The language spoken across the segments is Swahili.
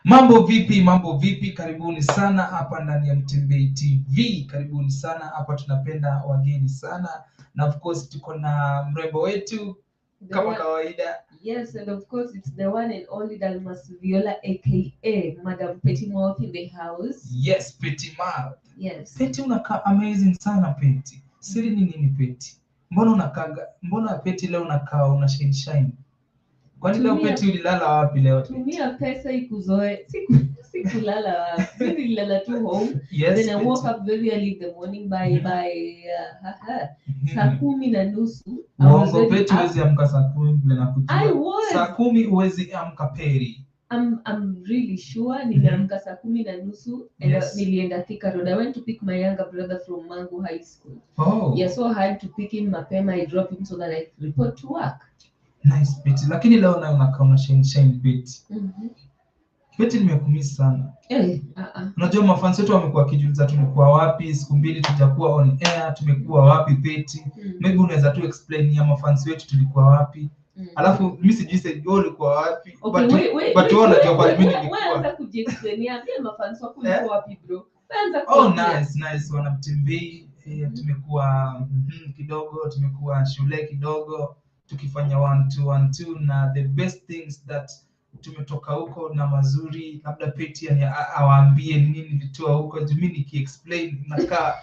Mambo vipi, karibuni sana hapa ndani ya Mtembei TV. Karibuni sana hapa, tunapenda wageni sana, na of course tuko na mrembo wetu kama kawaida. Yes, and of course it's the one and only Dalmas Viola aka Madam Petty Mouth in the house. Yes, Petty Mouth. Yes. Petty, unakaa amazing sana Petty. Siri ni nini Petty? Mbona Petty leo unakaa una shine? Kwani leo Petty ulilala wapi leo? Tumia pesa ikuzoe. Sikulala wapi. Nililala tu home. Yes, then I woke up very early in the morning by saa 10:30. Uongo Petty, huwezi amka saa 10 vile nakujua. I was. Saa 10 huwezi amka Peri. I'm really sure niliamka saa 10:30 and Yes. nilienda Thika Road. I went to pick my younger brother from Mangu High School. Oh. Yeah, so I had to pick him mapema. I drop him so that I report to work. Nice Petty. Lakini leo nayo unakaa una shine Petty. Petty, nimekumisi sana. Unajua mafans wetu wamekuwa kijuliza tulikuwa wapi, siku mbili tujakuwa on air, tumekuwa wapi Petty? Maybe unaweza tu explain ya mafans wetu tulikuwa wapi? Alafu mimi sijui sasa ulikuwa wapi. Okay, but wewe unajua kwa mimi nilikuwa. Anza kujiexplainia pia mafans wako ulikuwa wapi bro? Anza Nice wanamtembei. Tumekuwa kidogo, tumekuwa shule kidogo tukifanya 1-2 na the best things that tumetoka huko na mazuri. Labda Petty awaambie nini nilitoa huko, mimi nikiexplain nakaa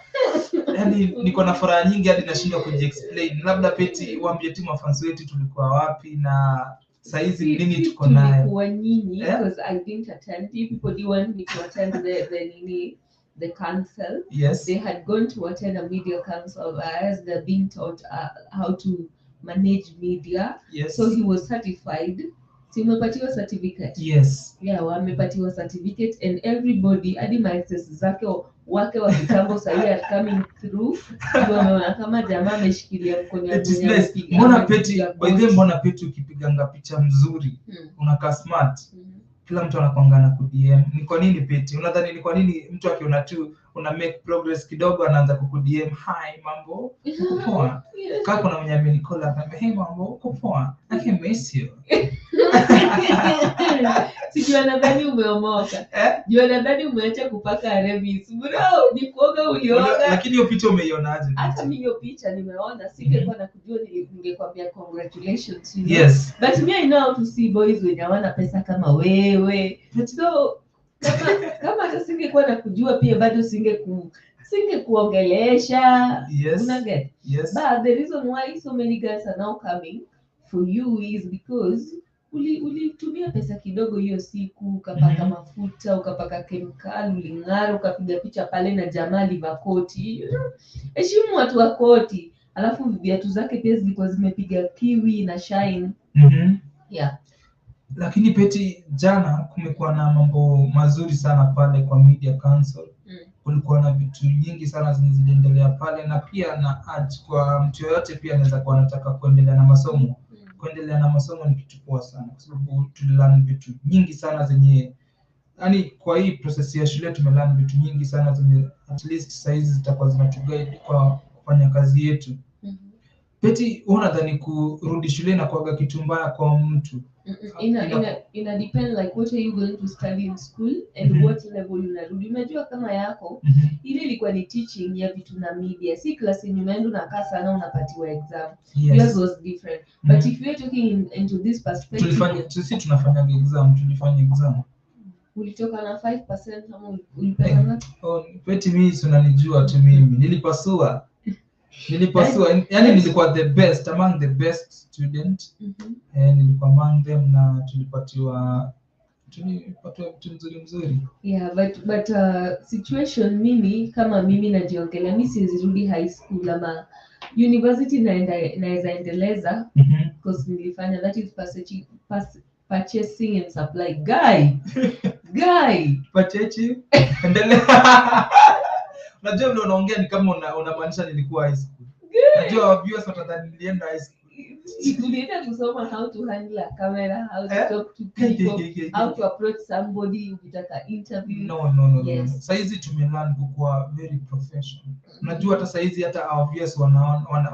yani niko na furaha nyingi hadi nashindwa kujiexplain. Labda Petty waambie tu mafans wetu tulikuwa wapi na saizi nini tuko nayo. Tulikuwa nyinyi because I didn't attend. People didn't want me to attend the council. Yes. They had gone to attend a media council as they're being taught how to manage media. Yes. So he was certified. Tumepatiwa certificate. Yes. Yeah, wamepatiwa certificate and everybody hadi maesters zake wake wa kitambo sahi are coming through. Kama jamaa ameshikilia mkono ya dunia. Mbona Petty, by the way, mbona Petty ukipiganga picha mzuri unakaa smart? Kila mtu anakuanga na ku-DM. Ni kwa nini Petty? Unadhani ni kwa nini mtu akiona tu una make progress kidogo anaanza ku-DM, "Hi, mambo? Uko poa?" Kama kuna mwenye amenikola akamwambia, "Hey, mambo? Uko poa? I can miss you." Sijui nadhani umeomoka. Jua nadhani umeacha kupaka remis. Bro, ni kuoga ulioga. Lakini hiyo picha umeionaje? Hata mimi hiyo picha nimeona, singekuwa na kujua ningekwambia congratulations. Yes. But me I know how to see boys wenye hawana pesa kama wewe. So kama hata singekuwa na kujua pia bado singekuongelesha. Yes. Unaget? Yes. But the reason why so many guys are now coming for you is because ulitumia pesa kidogo hiyo siku, ukapaka mafuta, ukapaka kemikali, uling'ara, ukapiga picha pale na jamaa liva koti. Heshimu watu wa koti. Alafu viatu zake pia zilikuwa zimepiga kiwi na shine. Yeah. Lakini Petty, jana kumekuwa na mambo mazuri sana pale kwa media council. Kulikuwa na vitu nyingi sana zinazoendelea pale, na pia na kwa mtu yoyote pia anaweza kuwa anataka kuendelea na masomo. Kuendelea na masomo ni kitu poa sana kwa sababu tulilearn vitu nyingi sana zenye yani kwa hii process ya shule tumelearn vitu nyingi sana zenye at least saizi zitakuwa zinatuguide kwa kufanya kazi yetu. Petty, unadhani kurudi shule na kuaga kitu mbaya kwa mtu? Ina depend like what are you going to study in school and what level unarudi. Unajua kama yako ile ilikuwa ni teaching ya vitu na media, si class yenye unaenda unakaa sana unapatiwa exam. Yes. Yours was different. But if you are talking into this perspective, tunafanya exam. Ulitoka na 5% ama ulipata ngapi? Petty, mimi unanijua tu mimi. Nilipasua. Yani nilikuwa the best among the best student. Nilikuwa among them na tulipatiwa vitu mzuri. Yeah, but situation kama mimi najiongelea, mimi siwezi high school ama university naweza endeleza because nilifanya that is purchasing and supply guy. Purchasing endelea. Unajua vile unaongea ni kama unamaanisha nilikuwa high school. Najua viewers watadhani nilienda high school. Ulienda kusoma how to handle a camera, how to talk to people, how to approach somebody ukitaka interview. No. Yes. Saizi tumelearn kuwa very professional. Unajua hata saizi hata our viewers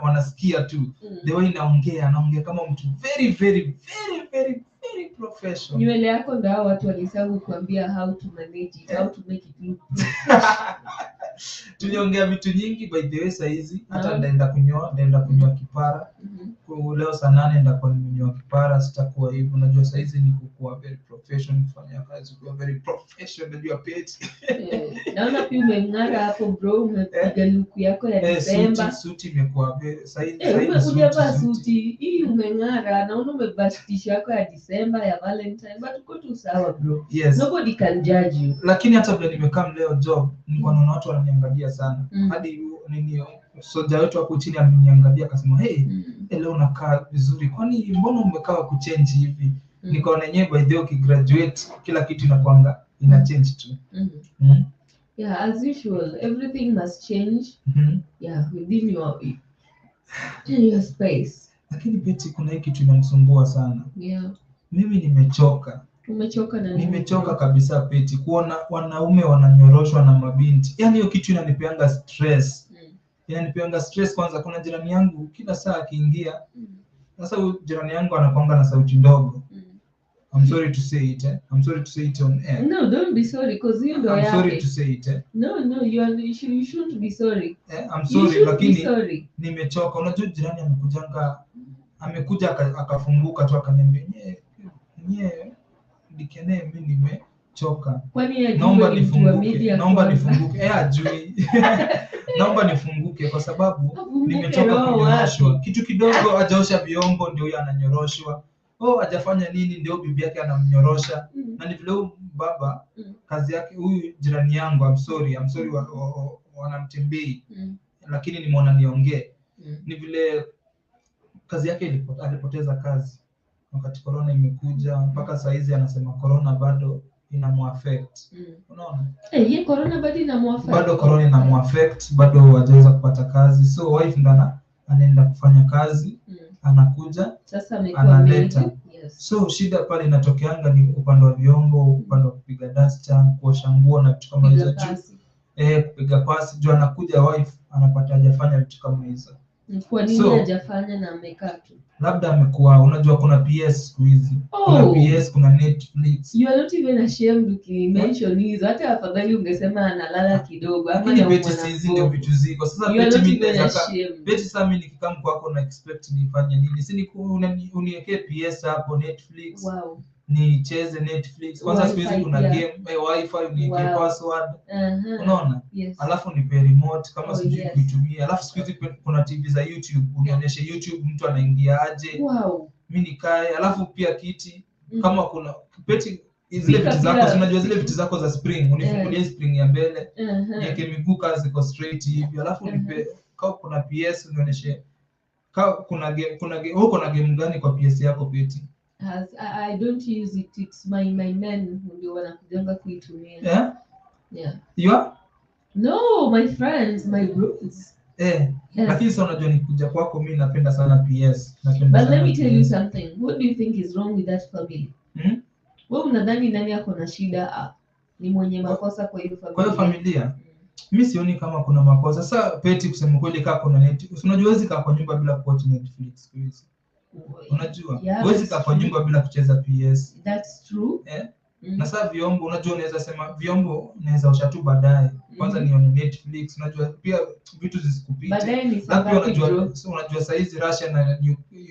wanasikia tu the way naongea kama mtu very very very very very professional. Nywele yako ndio hao watu walisahau kuambia how to manage it, how to make it look Tuliongea vitu nyingi by the way saizi hata ndaenda kunyoa kipara. Leo saa 8 ndakuwa nimenyoa kipara, sitakuwa hivyo. Unajua saizi ni kuwa very professional, kufanya kazi kuwa very professional, najua peti. Naona pia umeng'ara hapo bro, umepiga look yako ya December. Suti imekuwa saizi Unajua suti hii umeng'ara, naona umevaa t-shirt yako ya December ya Valentine, but uko tu sawa bro. Yes. Nobody can judge you. Lakini hata vile nimekaa leo job, nilikuwa naona watu wananiangalia sana. Hadi nini soja wetu hapo chini ameniangalia akasema, "Hey, leo unakaa vizuri. Kwani mbona umekaa kuchange hivi?" Nikaona yenyewe by the way ukigraduate kila kitu inakuanga ina change tu. Yeah, as usual, everything must change. Yeah, within your space. Lakini peti kuna hiki kitu inanisumbua sana. Yeah. Mimi nimechoka. Umechoka na nini? Nimechoka kabisa peti kuona wanaume wananyoroshwa na mabinti. Yaani hiyo kitu inanipeanga stress. Inanipeanga stress. Kwanza kuna jirani yangu kila saa akiingia. Sasa huyo jirani yangu anakuanga na sauti ndogo. I'm sorry to say it. I'm sorry to say it on air. No, don't be sorry because you know. I'm sorry to say it. No, you shouldn't be sorry. I'm sorry lakini nimechoka. Unajua jirani amekuja akafunguka tu akaniambia, "Nye Dikene mimi nimechoka. Kwani naomba nifunguke." Ajui. Naomba nifunguke kwa sababu nimechoka kunyoroshwa. Kitu kidogo hajaosha vyombo ndio yeye ananyoroshwa. Hajafanya nini ndio bibi yake anamnyorosha. Na ni vile baba kazi yake huyu jirani yangu, I'm sorry wanamtembei. Lakini nimeona niongee. Ni vile kazi yake alipoteza kazi wakati corona imekuja, mpaka saa hizi anasema corona bado inamuaffect. Unaona? Yeye corona bado inamuaffect. Bado corona inamuaffect, bado hajaweza kupata kazi. So wife ndo anaenda kufanya kazi, anakuja, sasa amekuwa analeta. So shida pale inatokeanga ni upande wa vyombo, upande wa kupiga duster, kuosha nguo na vitu kama hizo. Kupiga pasi. Juu anakuja wife anapata hajafanya vitu kama hizo. Kwa nini hajafanya na amekaa tu? Labda amekuwa, unajua kuna PS siku hizi. Kuna PS, kuna Netflix. You are not even ashamed ukimention hizo. Hata afadhali ungesema analala kidogo ama na beti hizi ndio vitu ziko. Sasa beti mimi nikikaa kwako na expect nifanye nini? Si uniwekee PS hapo Netflix. Wow. Nicheze Netflix. Kwanza siku hizi kuna game, wifi uniwekee password. Unaona? Alafu nipe remote kama sijui kuitumia. Alafu siku hizi kuna TV za YouTube, unionyeshe YouTube mtu anaingia aje. Wow. Mimi nikae. Alafu pia kiti kama kuna peti zile vitu zako, unajua zile vitu zako za spring, unifungulie spring ya mbele. Niweke miguu kazi ziko straight hivi. Alafu nipe kama kuna PS unionyeshe kama kuna game huko na game gani kwa PS yako peti. I don't use it. It's my men ndio wanakujanga kuitumia. Yeah. You are? No, my friends, my bros. Lakini sasa unajua nikuja kwako mimi napenda sana PS. But let me tell you something. What do you think is wrong with that family? Wewe unadhani nani yako na shida? Ni mwenye makosa kwa hiyo familia. Kwa hiyo familia? Mimi sioni kama kuna makosa. Sasa peti kusema kweli kama kuna Netflix. Unajua huwezi kaa kwa nyumba bila kuwatch Netflix please. Unajua huwezi kaa kwa nyumba bila kucheza PS. That's true. Na sasa vyombo, unajua unaweza sema vyombo naweza osha tu baadaye. Kwanza nione Netflix, unajua pia vitu zisikupite. Baadaye ni sababu unajua saa hizi Russia na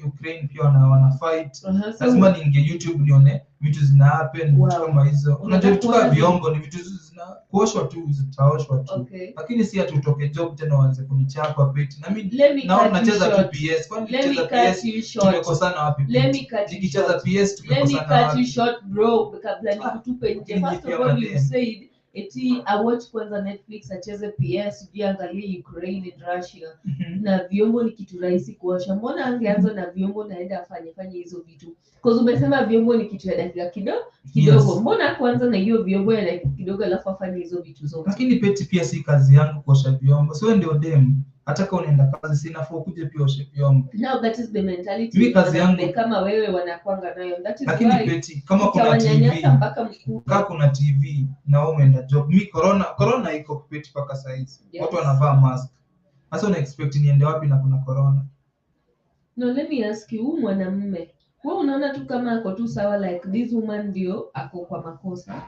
Ukraine pia wana fight. Lazima niingie YouTube nione vitu zina happen kama hizo. Unajua vitu kama vyombo ni vitu zina kuoshwa tu, zitaoshwa tu. Lakini si ati utoke job tena uanze kunichapa peti. Na mimi nacheza tu PS. Kwani nicheza PS tumekosana wapi? Nikicheza PS tumekosana wapi? Let me cut you short bro, kabla nikutupe nje. First of all you said eti watch kwanza Netflix, acheze PS, jiangalie Ukraine and Russia. Na vyombo ni kitu rahisi kuosha. Mbona angeanza na vyombo naenda afanye hizo vitu? Because umesema vyombo ni kitu ya dakika kidogo. Mbona kwanza na hiyo vyombo ya dakika kidogo alafu afanye hizo vitu zote? Lakini peti pia si kazi yangu kuosha vyombo. So ndio dem. Hata kama unaenda kazi sina faa kuje pia oshe vyombo. Now that is the mentality. Mimi kazi yangu kama wewe wanakwanga nayo. That is lakini why peti kama kuna TV, kama kuna TV na wewe umeenda job. Mimi corona iko peti paka size. Watu wanavaa mask. Sasa una expect niende wapi na kuna corona? No, let me ask you, mwanamume wewe unaona tu kama ako tu sawa, like this woman ndio ako kwa makosa.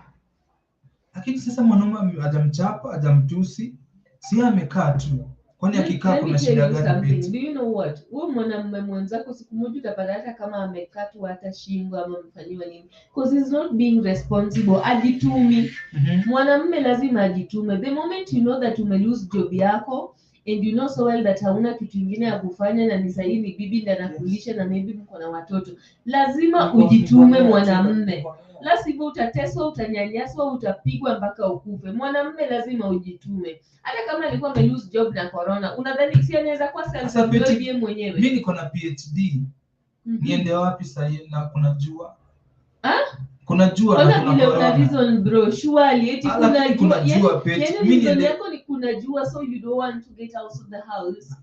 Lakini sasa mwanaume hajamchapa, hajamtusi, si amekaa tu. Kwani akikaa kuna shida gani Betty? Do you know what? Wewe mwanamume mwenzako siku moja utapata hata kama amekatwa hata shingo ama amefanyiwa nini, because he's not being responsible. Ajitumi. Mwanamume lazima ajitume. The moment you know that ume lose job yako and you know so well that hauna kitu kingine ya kufanya na ni sahihi ni bibi ndiye anakulisha na maybe mko na watoto, lazima ujitume mwanamume. La sivyo utateswa, utanyanyaswa, utapigwa mpaka ukufe. Mwanamume lazima ujitume. Hata kama alikuwa ame lose job na corona, unadhani si anaweza kuwa self-employed yeye mwenyewe? Mimi niko na PhD. Niende wapi sasa na kuna jua? Kuna jua na kuna corona. Kuna reason bro, surely eti kuna jua Peti. Mimi yako ni kuna jua, so you don't want to get out of the house.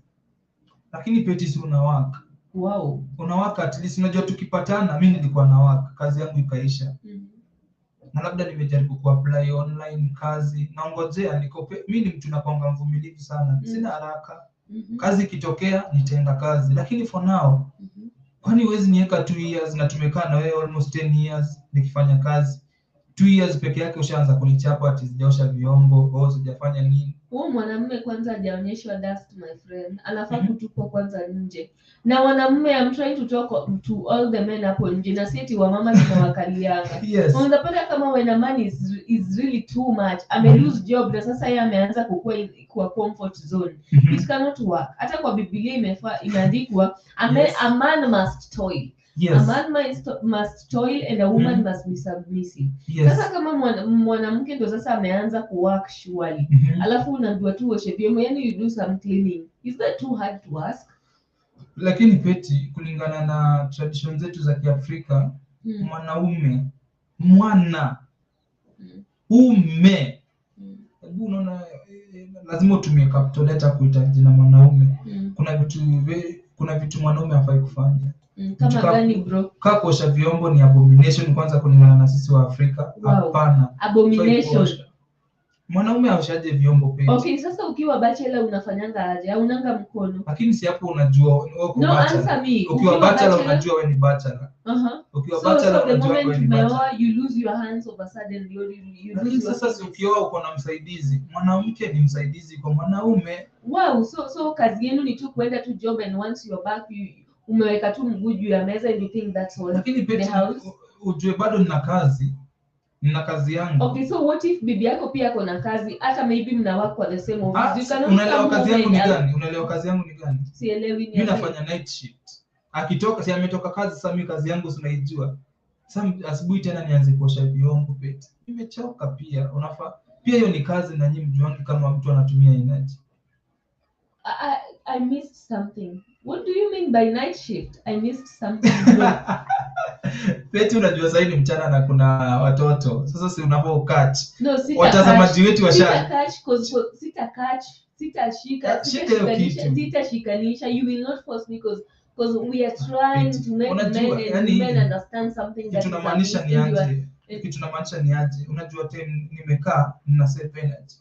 Lakini Peti si unawaka. Wow. Unawaka at least, unajua tukipatana mimi nilikuwa nawaka, kazi yangu ikaisha. Na labda nimejaribu kuapply online kazi, naongojea mimi ni mtu napanga mvumilivu sana. Sina haraka. Kazi ikitokea nitaenda kazi, lakini for now kwani huwezi niweka 2 years na tumekaa na wewe almost 10 years nikifanya kazi. 2 years peke yake ushaanza kunichapa ati sijaosha vyombo au sijafanya nini. Huyo mwanamume kwanza hajaonyeshwa dust my friend. Anafaa kutupwa kwanza nje. Na mwanamume, I'm trying to talk to all the men hapo nje, na sisi wa mama tunawakalianga. Yes. Unapata kama when a man is really too much, ame lose job na sasa yeye ameanza kukua kwa comfort zone. It cannot work. Hata kwa Biblia imeandikwa a man must toil. Yes. A man must toil and a woman must be submissive. Yes. Sasa kama mwanamke ndo sasa ameanza kuwork surely. Alafu unaambiwa tu oshe vyombo, yani you do some cleaning. Is that too hard to ask? Lakini Peti, kulingana na tradition zetu za Kiafrika, mwanaume ume hebu unaona lazima utumie capital letter kuita jina mwanaume. Kuna vitu mwanaume hafai kufanya. Kama gani bro? Kuosha vyombo ni abomination kwanza kulingana na sisi wa Afrika. Hapana. Abomination. Mwanaume aoshaje vyombo Peti? Okay, sasa ukiwa bachelor unafanyanga aje? Au unanga mkono? Lakini si hapo unajua wewe No, answer me. Ukiwa bachelor unajua wewe ni bachelor. Ukiwa bachelor unajua wewe ni bachelor. You lose your hands of a sudden you lose your. Sasa ukioa uko na msaidizi. Mwanamke ni msaidizi kwa mwanaume. Wow, so kazi yenu ni tu kwenda tu job and once you're back umeweka tu mguu juu ya meza and you think that's all. Lakini Peti, ujue bado nina kazi yangu. Okay, so what if bibi yako pia ako na kazi, hata maybe mna work kwa the same office? Unaelewa kazi yangu ni gani? Sielewi ni. Mimi nafanya night shift. Akitoka si ametoka kazi, sasa mimi kazi yangu sinaijua. Sasa asubuhi tena nianze kuosha vyombo Peti. Nimechoka pia. Unafaa pia hiyo ni kazi na nyinyi mjuangi kama mtu anatumia energy. I missed something. What do you mean by night shift? I missed something. Peti, unajua sasa ni mchana na kuna watoto. Sasa si unafaa catch. No, watazamaji wetu sitashikanisha. You will not force me because we are trying to make men understand something that tunamaanisha ni aje. Tunamaanisha ni aje. Unajua time nimekaa nina save energy.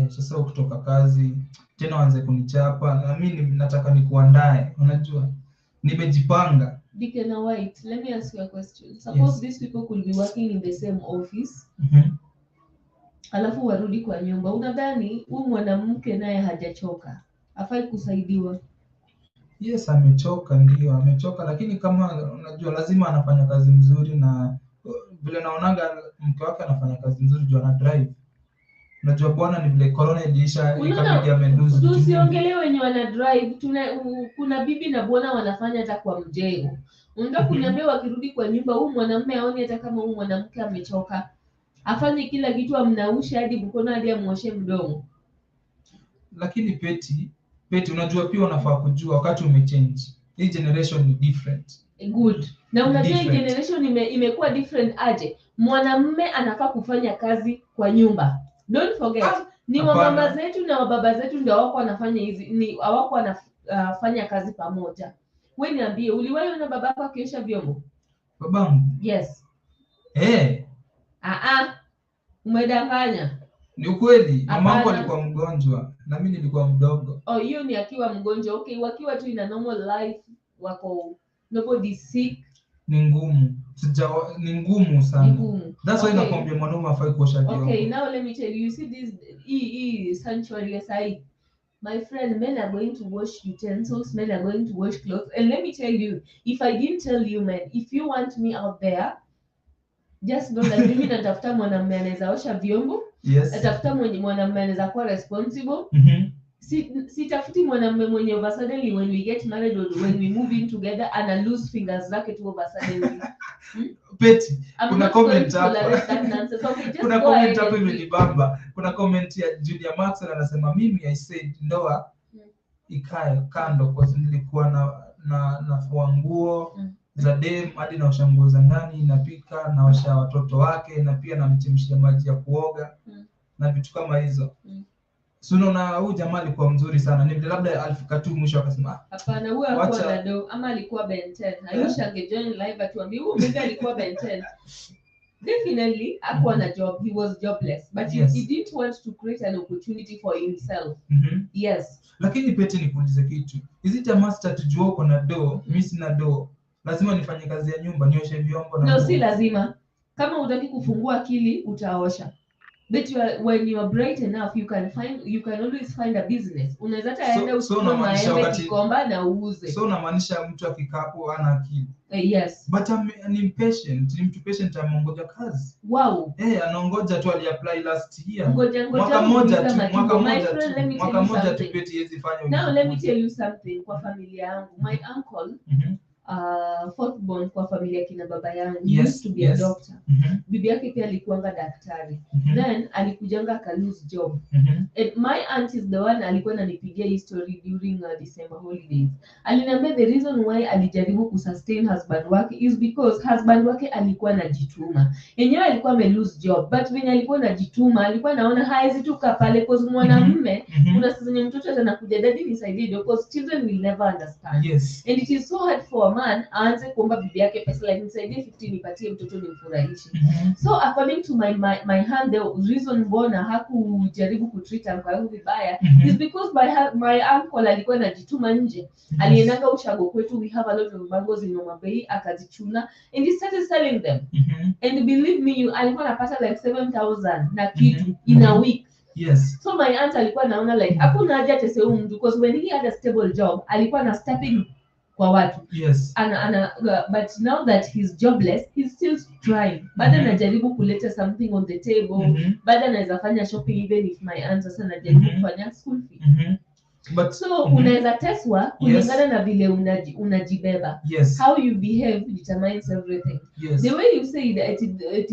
Sasa ukitoka kazi tena waanze kunichapa na mimi nataka nikuandae. Unajua nimejipanga. Deacon White, let me ask you a question. Suppose these people could be working in the same office. Alafu warudi kwa nyumba. Unadhani huyu mwanamke naye hajachoka? Afai kusaidiwa? Yes, amechoka, ndio amechoka, lakini kama unajua lazima anafanya kazi mzuri, na vile naonaga mke wake anafanya kazi mzuri juu ana drive. Unajua bwana ni vile corona iliisha ikabidi amenduzi. Tusiongelee wenye wana drive. Kuna bibi na bwana wanafanya hata kwa mjengo. Unataka kuniambia wakirudi kwa nyumba huyu mwanamume aone hata kama huyu mwanamke amechoka? Afanye kila kitu, amnaushe hadi mkono hadi amuoshe mdomo. Lakini Peti unajua pia unafaa kujua wakati umechange. Hii generation ni different. Good. Na unajua hii generation imekuwa different aje? Mwanamume anafaa kufanya kazi kwa nyumba. Don't forget. Ni mama zetu na baba zetu ndio wako wanafanya hizi, hawako wanafanya kazi pamoja. Wewe niambie, uliwahi ona babako akiosha vyombo? Babangu? Yes. Umedanganya. Ni ukweli, mamangu alikuwa mgonjwa na mimi nilikuwa mdogo. Hiyo ni akiwa mgonjwa. Okay, wakiwa tu ina normal life wako nobody sick. Ni ngumu. Ni ngumu sana. Ni ngumu. That's why nakwambia mwanaume hafai kuosha vyombo. Okay, now let me tell you, you see this sanctuary SI. My friend, men are going to wash utensils, men are going to wash clothes. And let me tell you, if I didn't tell you, man, if you want me out there, just know that mimi natafuta mwanamume anaweza osha vyombo. Yes. Natafuta mwanamume anaweza kuwa responsible. Sitafuti mwanamume mwenye over suddenly when we get married or when we move in together ana lose fingers zake tu over suddenly. Peti, kuna comment hapa. Okay, kuna comment hapa imenibamba. Kuna comment ya Julia Max anasema mimi I said ndoa ikae kando kwa sababu nilikuwa nafua nguo za dem hadi naosha nguo za ndani, napika, naosha watoto wake na pia namchemshia maji ya kuoga na vitu kama hizo. So unaona huyu jamaa alikuwa mzuri sana. Ni labda alifika tu mwisho akasema hapana, huyu alikuwa na do ama alikuwa Ben 10. Aisha angejoin live atuambie huyu maybe alikuwa Ben 10. Definitely hakuwa na job, he was jobless, but he didn't want to create an opportunity for himself. Yes. Lakini Pete nikuulize kitu. Is it a must tujue uko na do, mimi sina do, lazima nifanye kazi ya nyumba, nioshe vyombo na no, si lazima. Kama hutaki kufungua akili utaosha. But when you are bright enough, you can always find a business. Unaweza hata aenda uchukue maembe Kikomba na uuze. So unamaanisha mtu akikapo ana akili. Yes. But I'm impatient. Ni mtu patient amongoja kazi. Wow. Anaongoja tu ali-apply last year. Mwaka moja tu Pete hizi fanya. Now let me tell you something kwa familia yangu. My uncle fourth born kwa familia kina baba yangu used to be a doctor. Bibi yake pia alikuanga daktari. Then alikujanga aka lose job. And my aunt is the one alikuwa ananipigia history during December holidays. Aliniambia the reason why alijaribu kusustain husband wake is because husband wake alikuwa anajituma. Yenyewe alikuwa ame lose job, but when alikuwa anajituma alikuwa anaona haizi tu pale cause mwanamume kuna sasa mtoto anakuja daddy nisaidie because children will never understand. Yes. And it is so hard for a man aanze kuomba bibi yake pesa like nisaidie 50 nipatie mtoto nimfurahishe. So according to my hand, the reason mbona hakujaribu kutreat uncle yangu vibaya is because my uncle alikuwa anajituma nje. Aliendanga ushago kwetu, we have a lot of mangoes in Homa Bay, akazichuna and he started selling them. And believe me, alikuwa anapata like 7,000 na kitu in a week. Yes. So my aunt alikuwa naona like hakuna haja tese huyu mtu because when he had a stable job alikuwa na stepping kwa watu. Yes. But now that he's jobless, he's still trying. Bado anajaribu kuleta something on the table. Bado anaweza fanya shopping even if my aunt sasa anajaribu kufanya school fee. But so unaweza teswa kulingana na vile unajibeba. Yes. How you behave determines everything. Yes. The way you say that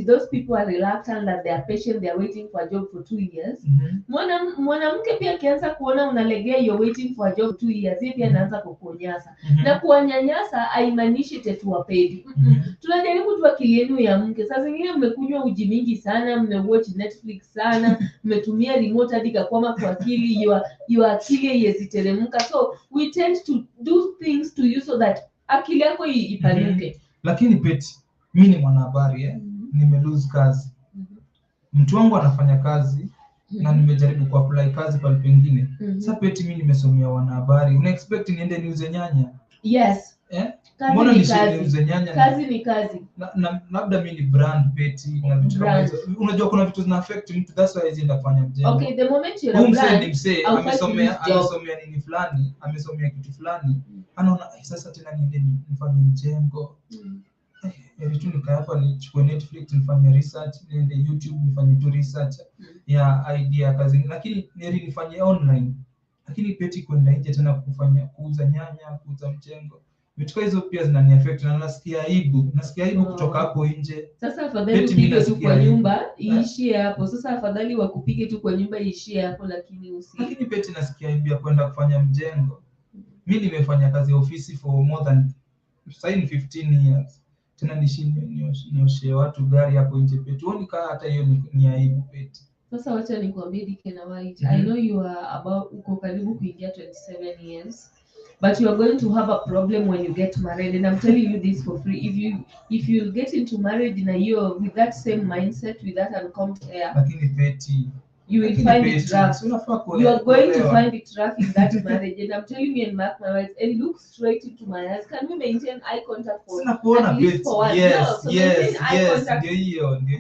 those people are reluctant, that they are patient, they are waiting for a job for 2 years. Mwanamke pia akianza kuona unalegea you're waiting for a job 2 years, yeye pia anaanza kukunyanyasa. Na kuwanyanyasa haimaanishi tetuwapedi. Tunajaribu tu akili yenu ya mke. Sasa zingine mmekunywa uji mingi sana, mmewatch Netflix sana, mmetumia remote hadi kakwama kwa akili, your akili yeziteremka. So we tend to do things to you so that akili yako ipanuke. Lakini Peti, mimi ni mwanahabari nime lose kazi. Mtu wangu anafanya kazi na nimejaribu kuapply kazi pale pengine. Sasa Peti, mimi nimesomea wanahabari. Una expect niende niuze nyanya? Yes. Mbona niuze nyanya? Kazi ni kazi. Na labda mimi ni brand Peti na vitu kama hizo. Unajua kuna vitu zina affect mtu, that's why hizi ndafanya mjengo. Okay, the moment you're a brand, amesomea nini fulani, amesomea kitu fulani. Anaona sasa tena niende nifanye mjengo. Tu nikaa hapa nichukue Netflix nifanye research, niende YouTube nifanye tu research ya idea kazi, lakini neri nifanye online. Lakini Peti kwenda nje tena kuuza nyanya, kuuza mjengo, vitu hizo pia zinani affect na nasikia aibu kutoka hapo nje. Sasa afadhali upige tu kwa nyumba iishie hapo. Sasa afadhali wakupige tu kwa nyumba iishie hapo, lakini Peti nasikia aibu ya kwenda kufanya mjengo. Mimi nimefanya kazi ya ofisi for more than 15 years. Tena nioshe watu gari hapo nje Peti. Huoni kama hata hiyo ni aibu Peti? Sasa wacha nikwambie Dikena White. I know you are uko karibu kuingia 27 years. But you are going to have a problem when you get married, and I'm telling you this for free. If you get into marriage in a year with that same mindset, with that uncombed hair. Lakini Peti, you will find it rough. You are going to find it rough in that marriage, and I'm telling you and mark my words, and look straight into my eyes. Can we maintain eye contact for at least for once? Yes, no, so yes, maintain eye yes. contact.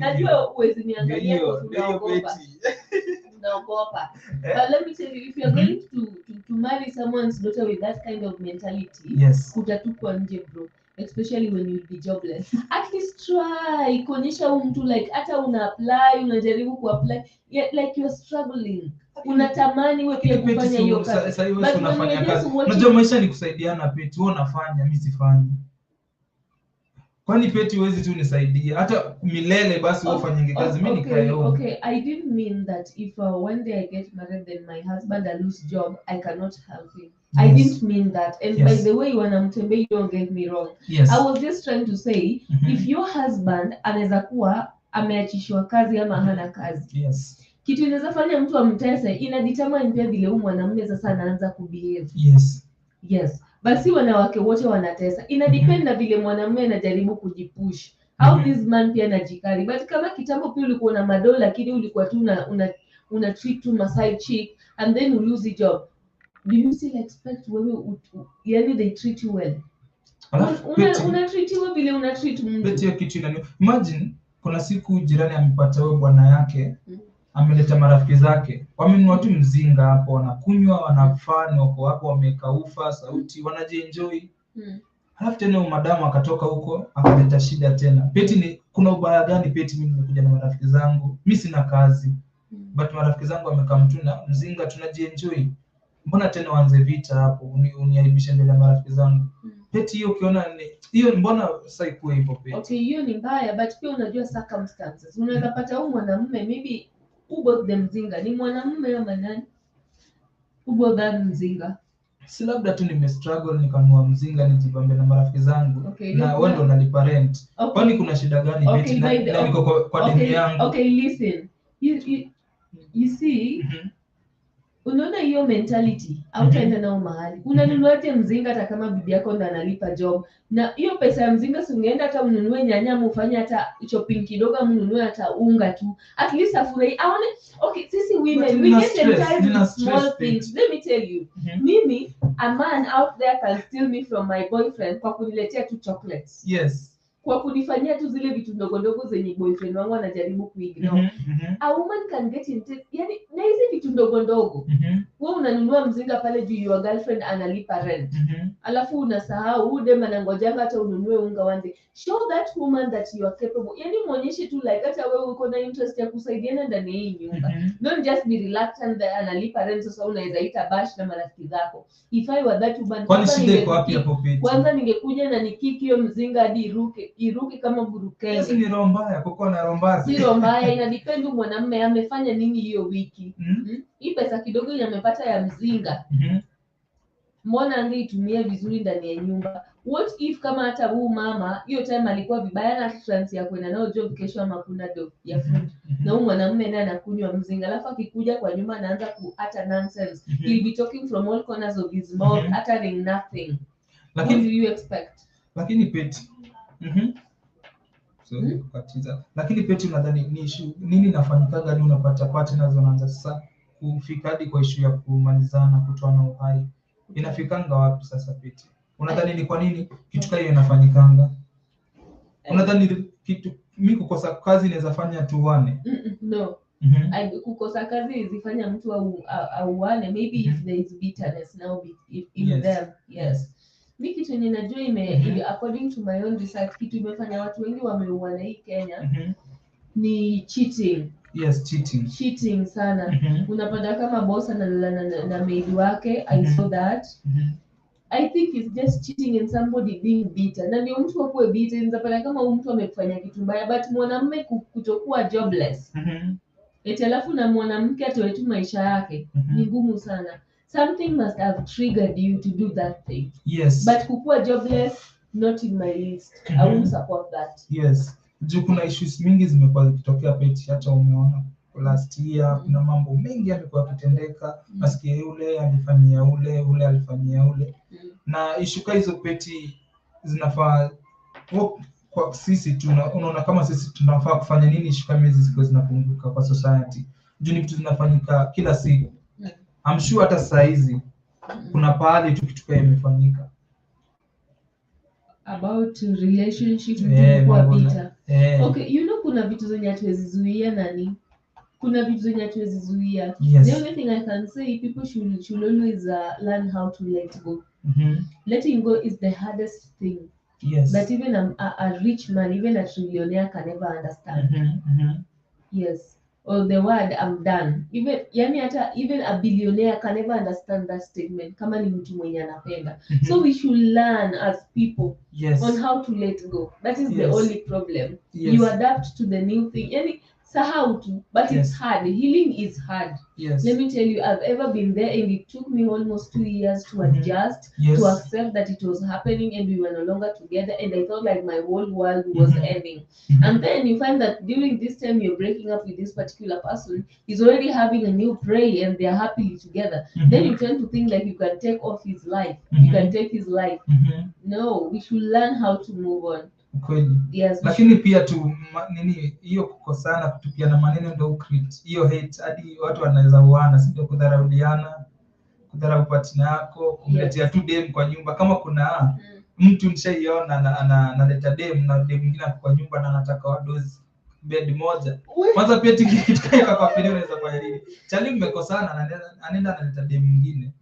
Najua uwezi niangalia kwa unaogopa. Unaogopa. But let me tell you, if you're going to marry someone's daughter with that kind of mentality, yes, kutatupwa nje bro. Especially when you'll be jobless. At least try kuonyesha mtu like hata una-apply, unajaribu ku-apply, like you're struggling. Unatamani wewe pia kufanya hiyo kazi. Sasa wewe unafanya kazi. Unajua maisha ni kusaidiana Peti, wewe unafanya, mimi sifanyi. Kwani Peti huwezi tu nisaidia hata milele basi wewe ufanye kazi, mimi nikae huko. Okay, I didn't mean that if one day I get married then my husband I lose job, I cannot help him. Yes. I didn't mean that. And by the way, when I'm telling you, don't get me wrong. Yes. I was just trying to say, if your husband anaweza kuwa ameachishwa kazi ama hana kazi. Yes. Kitu inaweza fanya mtu amtese, inadetermine pia vile huyu mwanamume sasa anaanza kubehave. Yes. Yes. Basi wanawake wote wanatesa. Inadepend na vile mwanamume anajaribu kujipush. How this man pia anajikari. But kama kitambo pia ulikuwa na madola lakini ulikuwa tu una treat to my side chick and then you lose the job. Do you still expect wewe yani they treat you well? Una treat you vile una treat mtu. Peti hiyo kitu inani. Imagine kuna siku jirani amepata wewe bwana yake, ameleta marafiki zake. Wamenunua tu mzinga hapo, wanakunywa, wanafanya wako hapo wamekaufa sauti, wanajienjoy. Halafu tena madamu akatoka huko, akaleta shida tena. Peti ni kuna ubaya gani Peti mimi nimekuja na marafiki zangu? Mimi sina kazi. But marafiki zangu wamekaa mtu na mzinga tunajienjoy. Mbona tena waanze vita hapo uniaibisha mbele ya marafiki zangu? Peti hiyo ukiona hiyo mbona sasa ikuwe hivyo Peti? Okay, hiyo ni mbaya but pia unajua circumstances. Unaweza pata huyu mwanamume maybe ubo the mzinga ni mwanamume ama nani? Ubo the mzinga. Si labda tu nimestruggle nikanunua mzinga nijibambe na marafiki zangu. Okay, na wewe ndo unalipa rent. Okay. Kwani kuna shida gani Peti na niko kwa deni yangu? Okay, listen. You see unaona hiyo mentality hautaenda nao mahali. Unanunuaje mzinga hata kama bibi yako ndo analipa job? Na hiyo pesa ya mzinga si ungeenda hata ununue nyanya mufanye hata shopping kidogo mnunue hata unga tu. At least afurahi. Aone okay, sisi women we get entitled to small things. Let me tell you. Mimi a man out there can steal me from my boyfriend kwa kuniletea tu chocolates. Yes. Kwa kunifanyia tu zile vitu ndogo ndogo zenye boyfriend wangu anajaribu kuignore. A woman can get into yani na hizi vitu ndogo ndogo. Wewe unanunua mzinga pale juu your girlfriend analipa rent. Alafu unasahau huyu dem anangojanga hata ununue unga wande. Show that woman that you are capable. Yani muonyeshe tu like hata wewe uko na interest ya kusaidiana ndani ya hii nyumba. Don't just be reluctant that analipa rent sasa unaweza ita bash na marafiki zako. If I were that woman, kwanza ningekuja na nikiki hiyo mzinga hadi iruke kama burukenge. Yes, ni roho mbaya, kuko na roho mbaya. Si roho mbaya, inadepend mwanamume amefanya nini hiyo wiki. Hii pesa kidogo amepata ya mzinga. Mbona angeitumia vizuri ndani ya nyumba? What if kama hata huyu mama hiyo time alikuwa vibaya na chance ya kwenda nao job kesho ama kuna do ya food. Na huyu mwanamume ndiye anakunywa mzinga. Alafu akikuja kwa nyumba anaanza kuata nonsense. He'll be talking from all corners of his mouth, uttering nothing. What do you expect? Lakini Peti lakini Peti unadhani ni issue nini inafanyikaga ni unapata partners wanaanza sasa kufika hadi kwa issue ya kumalizana kutoana uhai? Inafikanga wapi sasa Peti? Unadhani ni kwa nini kitu kama hiyo inafanyikanga? Unadhani kitu mimi kukosa kazi inaweza fanya tuane? No. Kukosa kazi izifanya mtu auane maybe if there is bitterness now in them. Yes. Mimi kitu ninajua according to my own research kitu imefanya watu wengi wameuana hii Kenya ni cheating. Yes, cheating sana. Unapata kama boss na maid wake, I saw that. I think it's just cheating and somebody being bitter. Na ndio mtu akuwe bitter, unapata kama mtu amekufanya kitu mbaya but mwanamume kutokuwa jobless. Eti alafu na mwanamke atoe tu maisha yake ni ngumu sana. Something must have triggered you to do that thing. Yes. But kukuwa jobless, not in my list. I won't support that. Yes. Juu kuna issues mingi zimekuwa zikitokea Peti, hata umeona last year kuna mambo mengi yamekuwa yakitendeka. Nasikia yule alifanyia ule alifanyia ule. Na issue hizo Peti zinafaa kwa sisi unaona kama sisi tunafaa kufanya nini issue kama hizi ziko zinapunguka kwa society. juu ni vitu zinafanyika kila siku. I'm sure hata saa hizi kuna pahali tukituka imefanyika about relationship kwa vita. Okay, kuna vitu zenye hatuwezi zuia nani? Kuna vitu zenye hatuwezi zuia. Yes. The only thing I can say, people should always learn how to let go. Letting go is the hardest thing. Yes. That even a rich man, even a trillionaire can never understand. Yes. Or the word I'm done. Even a billionaire can never understand that statement. Kama ni mtu mwenye anapenda. So we should learn as people on how to let go. That is the only problem. Yes. You adapt to the new thing. Sahau tu, but it's hard. Healing is hard. Yes. Let me tell you, I've ever been there, and it took me almost 2 years to adjust, to accept that it was happening and we were no longer together, and I felt like my whole world was ending. And then you find that during this time you're breaking up with this particular person, he's already having a new prey and they're happily together. Then you tend to think like you can take off his life. You can take his life. No, we should learn how to move on. Kweli. Yes, lakini pia hiyo kukosana kutupiana maneno ndio create hiyo hate hadi watu wanaweza uana, sio kudharauliana, kudharau partner yako, kumletea tu dem kwa nyumba. Kama kuna mtu nishaiona analeta dem na dem mwingine kwa nyumba na anataka wadozi bed moja. Kwanza pia tikitoka kwa pili unaweza fanya nini? Chali mmekosana, anaenda analeta dem mwingine.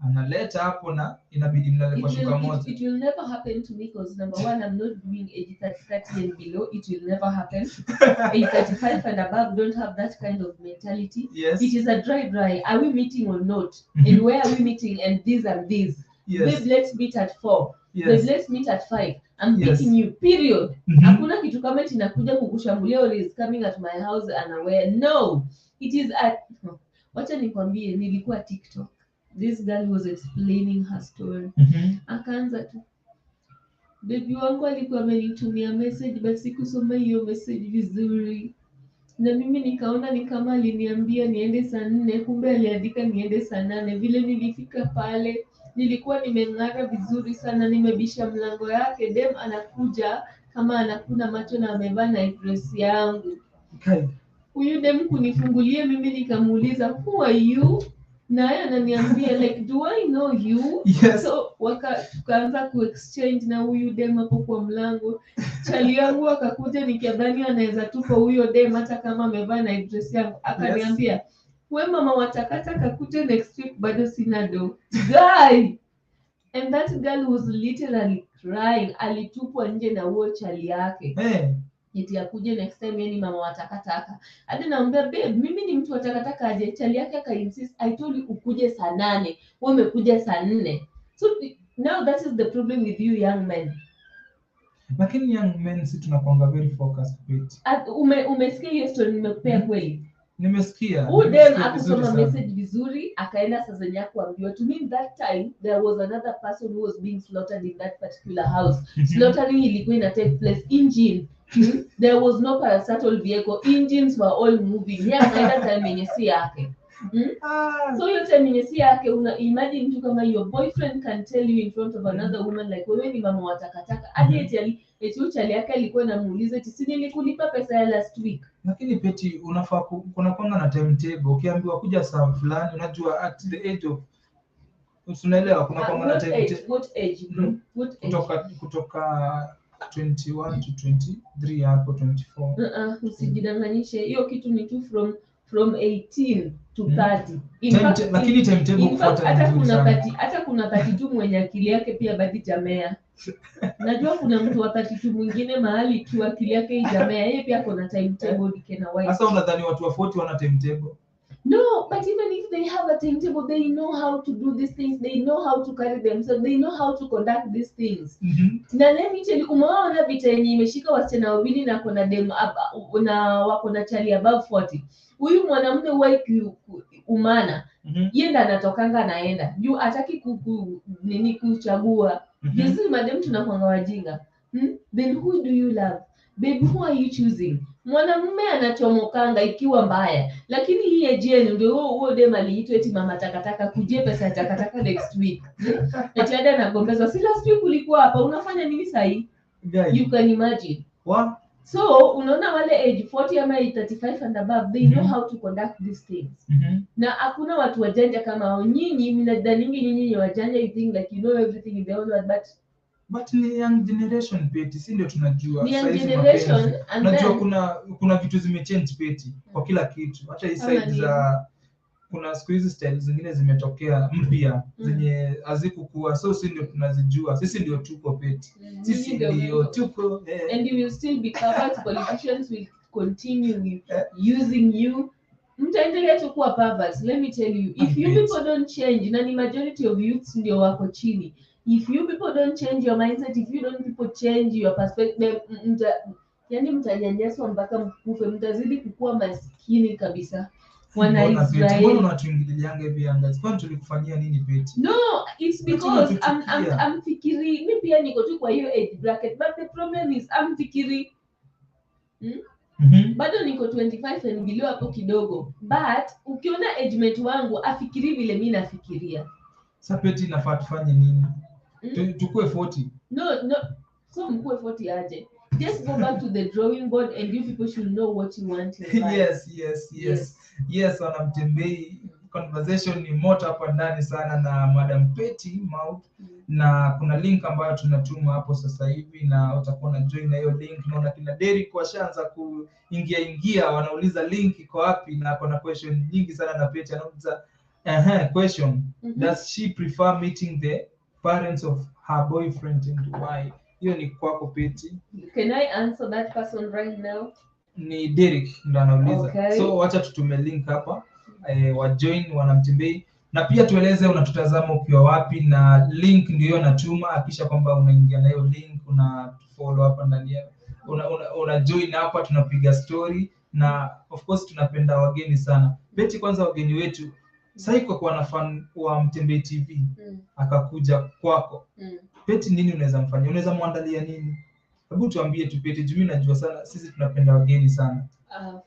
Analeta hapo na inabidi mlale kwa shuka moja. It will never happen to me because number one, I'm not doing age 30 and below. It will never happen. Age 35 and above don't have that kind of mentality. Yes. It is a dry. Are we meeting or not? And where are we meeting? And these and these. Yes. Babe, let's meet at 4. Yes. Babe, let's meet at 5. I'm picking you, period. Hakuna kitu kama inakuja kukushambulia or is coming at my house unaware. No. It is at wacha nikwambie, nilikuwa TikTok. This girl was explaining her story. Akaanza tu, baby wangu alikuwa amenitumia message but sikusoma hiyo message vizuri, na mimi nikaona ni kama aliniambia niende saa 4, kumbe aliandika niende saa 8. Vile nilifika pale nilikuwa nimeng'ara vizuri sana, nimebisha mlango yake, dem anakuja kama anakuna macho na amevaa na dress yangu. Huyu dem kunifungulia, mimi nikamuuliza who are you? Na yeye ananiambia like do I know you? Yes. So tukaanza ku-exchange na huyu dem hapo kwa mlango. Chali yangu akakuja nikiadhani anaweza tupa huyo dem hata kama amevaa na dress yangu. Akaniambia, "We mama watakata kakute next week bado sina do." Guy. And that girl was literally crying. Alitupwa nje na huo chali yake. Eti akuje next time yani mama watakataka. Hadi naambia babe, mimi ni mtu watakataka aje? Chali yake akainsist, I told you ukuje saa 8, wewe umekuja saa 4. So now that is the problem with you young men. Lakini young men si tunakuanga very focused bit. Umesikia hiyo story nimekupea kweli? Nimesikia. Udem akusoma message vizuri, akaenda saa zenye kuambiwa. To me that time there was another person who was being slaughtered in that particular house. Slaughtering ilikuwa ina take place engine. There was no parastatal vehicle. Engines were all moving. Yeah, kaenda time yenye si yake. So hiyo time yenye si yake, una imagine mtu kama your boyfriend can tell you in front of another woman like wewe ni mama watakataka. Hadi eti chali yake alikuwa anamuuliza eti si nilikulipa pesa ya last week. Lakini peti unafaa kuna kwanga na timetable. Ukiambiwa kuja saa fulani unajua at the age of unaelewa kuna kwanga na timetable. What age bro? What age? Kutoka 21 to 23 hapo 24. Usijidanganyishe. Hiyo kitu ni tu from 18 to 30. Lakini timetable kufuata hata kuna 32 mwenye akili yake pia badi jamea. Najua kuna mtu wa 32 mwingine mahali tu akili yake ijamea, yeye pia kuna timetable dikena white. Sasa unadhani watu wa 40 wana timetable? No, but even if they have a timetable, they know how to do these things. They know how to carry themselves. They know how to conduct these things. Na let me tell you, umeona vita yenye imeshika wasichana wawili na kuna dem na wako na chali above 40. Huyu mwanamume huwa umana. Yeye ndo anatokanga naenda. Juu hataki kuchagua. Hizi madem tunakuanga wajinga. Then who do you love? Baby, who are you choosing? Mwanamume anachomokanga ikiwa mbaya. Lakini hii ejeni ndio huo dem aliitwa eti mama takataka kujie pesa takataka next week. Eti ada nagombezwa. Si last week ulikuwa hapa, unafanya nini sasa hii? You can imagine. So unaona wale age 40 ama age 35 and above, they know how to conduct these things. Na hakuna watu wajanja kama hao. Nyinyi mnadhaningi nyinyi ni wajanja, you think like you know everything in the whole world, but ni young generation Peti, si ndio tunajua ni young generation, and najua kuna vitu zimechange Peti kwa kila kitu, hata hii side za kuna siku hizi style zingine zimetokea mpya zenye hazikukua, so si ndio tunazijua, sisi ndio tuko Peti, sisi ndio tuko and you will still be covered. Politicians will continue using you. Mtaendelea tu kuwa perverts. Let me tell you, if you people don't change, na ni majority of youths ndio wako chini, if you people don't change your mindset, if you don't people change your perspective, yani mtanyanyaswa mpaka mkufe, mtazidi kukua maskini kabisa. Wana Israeli. Mbona unatuingilianga hivi anga? Kwani tulikufanyia nini Peti? No, it's because I'm fikiri, mimi pia niko tu kwa hiyo age bracket, but the problem is I'm fikiri bado niko 25 and below hapo kidogo, but ukiona age mate wangu afikiri vile mimi nafikiria. Sasa Peti nafaa tufanye nini? Tukue 40? No, so mkue 40 aje. Just go back to the drawing board and you people should know what you want in life. Yes, wanamtembei. Conversation ni moto hapa ndani sana na Madam Peti Mouth, na kuna link ambayo tunatuma hapo sasa hivi na utakuwa na join na hiyo link. Naona kina Derek washaanza kuingia wanauliza link iko wapi, na kuna question nyingi sana na Peti anauliza question, does she prefer meeting the parents of her boyfriend and why? Hiyo ni kwako Peti. Can I answer that person right now? Ni Derek ndo anauliza. Okay. So wacha tutume link hapa wa join wanamtembei, na pia tueleze unatutazama ukiwa wapi, na link ndio natuma, hakisha kwamba unaingia na hiyo link, una follow hapa ndani ya una join hapa, tunapiga story, na of course tunapenda wageni sana Peti. Kwanza wageni wetu sasa iko kwa na fan wa Mtembei TV akakuja kwako Peti, nini unaweza mfanyia? Unaweza muandalia nini? Hebu tuambie tu Peti, juu najua sana sisi tunapenda wageni sana.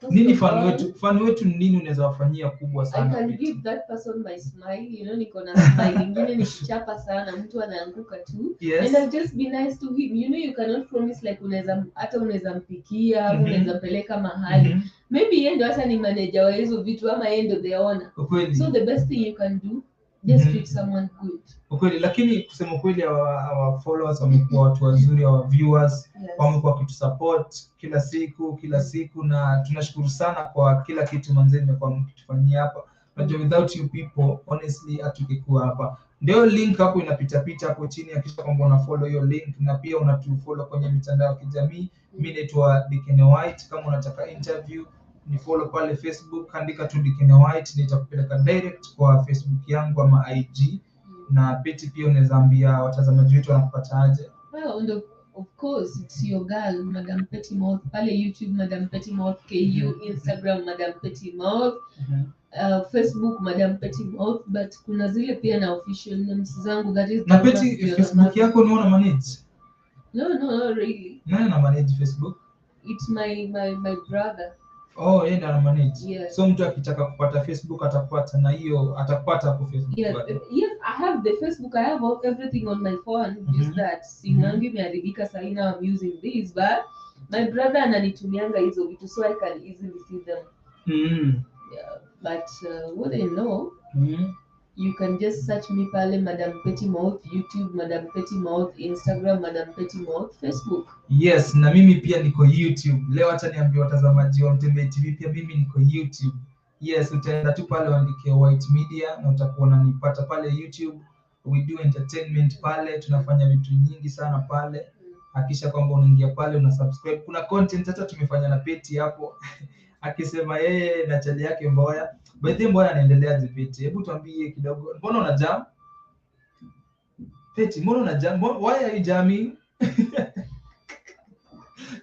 Nini fan wetu nini unaweza wafanyia kubwa sana? I can give that person my smile, you know, niko na smile nyingine ni kichapa sana, mtu anaanguka tu. And I'll just be nice to him. You know, you cannot promise like unaweza mpikia, unaweza peleka mahali. Maybe yeye ndio hata ni manager wa hizo vitu ama yeye ndio the owner. So the best thing you can do, just treat someone good. Ukweli, lakini kusema kweli our followers wamekuwa watu wazuri, our viewers wamekuwa kitu support kila siku, na tunashukuru sana kwa kila kitu manzeni mmekuwa mkitufanyia hapa. Unajua without you people honestly hatungekuwa hapa. Ndio link hapo inapita hapo chini, hakikisha kwamba una follow hiyo link, na pia unatufollow kwenye mitandao ya kijamii. Mimi naitwa Dickene White. Kama unataka interview ni follow pale Facebook, andika tu Dickene White, nitakupeleka direct kwa Facebook yangu ama IG. Na Peti pia unaweza ambia watazamaji wetu wanakupata aje? Well, of course it's your girl Madam Peti Mouth pale YouTube, Madam Peti Mouth KU, Instagram Madam Peti Mouth, Facebook Madam Peti Mouth, but kuna zile pia na official names zangu, that is. Na Peti, Facebook yako unaona manage? No, really. Nani na manage Facebook? It's my brother. Oh, yeye ndo ana manage. Yes. So mtu akitaka kupata Facebook atapata, na hiyo atapata hapo Facebook. Yes, I have the Facebook. I have everything on my phone. Just that simu yangu imeharibika sasa, now I'm using this, but my brother ananitumianga hizo vitu so I can easily see them. Yeah, but what I know, you can just search me pale Madam Peti Mouth, YouTube Madam Peti Mouth, Instagram Madam Peti Mouth, Facebook. Yes, na mimi pia niko YouTube. Leo acha niambie watazamaji wa Mtembei TV pia mimi niko YouTube. Yes, utaenda tu pale uandike White Media na utakuwa unanipata pale YouTube. We do entertainment pale, tunafanya vitu nyingi sana pale. Hakisha kwamba unaingia pale una subscribe. Kuna content hata tumefanya na Peti hapo. Akisema yeye na chali yake Mboya. By the way, Mboya anaendeleaje Peti? Hebu tuambie kidogo. Mbona una jam? Peti, mbona una jam? Why are you jamming?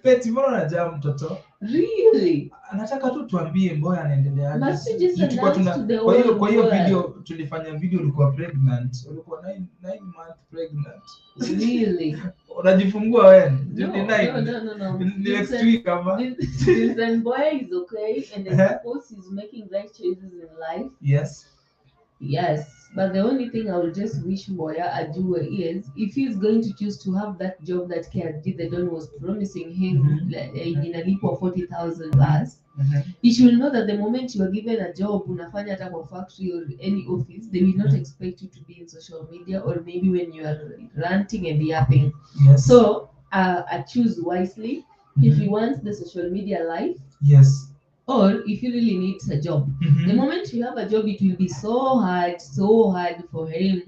Peti, mbona una jam mtoto? Really? Nataka tu tuambie Mboya anaendeleaje. Kwa hiyo video tulifanya video ulikuwa pregnant. Ulikuwa 9 months pregnant. Really? Unajifungua wewe? No. Next week kama. Listen, Mboya is okay and I suppose he's making right choices in life. Yes. Yes, but the only thing I will just wish Mboya ajue is if he's going to choose to have that job that KRG the Don was promising him, inalipwa 40,000 plus, he should know that the moment you are given a job, unafanya hata kwa factory or any office, they will not expect you to be in social media or maybe when you are ranting and yapping. Yes. So I choose wisely if he wants the social media life. Yes. Or if he really needs a job. The moment you have a job, it will be so hard for him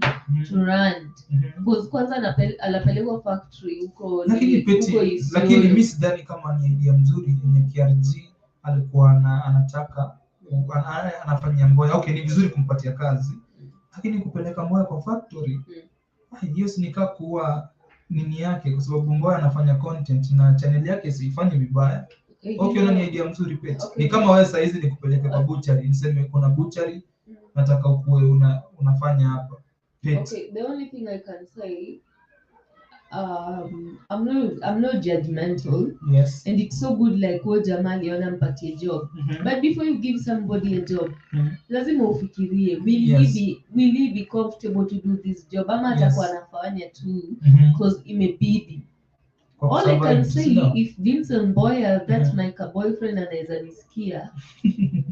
to run. Because kwanza anapelekwa factory huko lakini mimi sidhani kama ni idea mzuri yenye KRG alikuwa anataka anafanyia Mboya. Okay, ni vizuri kumpatia kazi, lakini kupeleka Mboya kwa factory hiyo si nikaa kuwa nini yake, kwa sababu Mboya anafanya content na channel yake siifanye vibaya. Okay, una ni idea mzuri Peti. Ni kama wewe saa hizi nikupeleke kwa butchery, niseme kuna butchery nataka ukue unafanya hapa Peti. Okay, the only thing I can say, I'm not judgmental. Yes. And it's so good like what Jamali mpatie job. But before you give somebody a job, lazima ufikirie, will he be comfortable to do this job? Ama atakuwa anafanya tu because imebidi. All I can say, if Vincent Mboya, that's my boyfriend anaweza nisikia,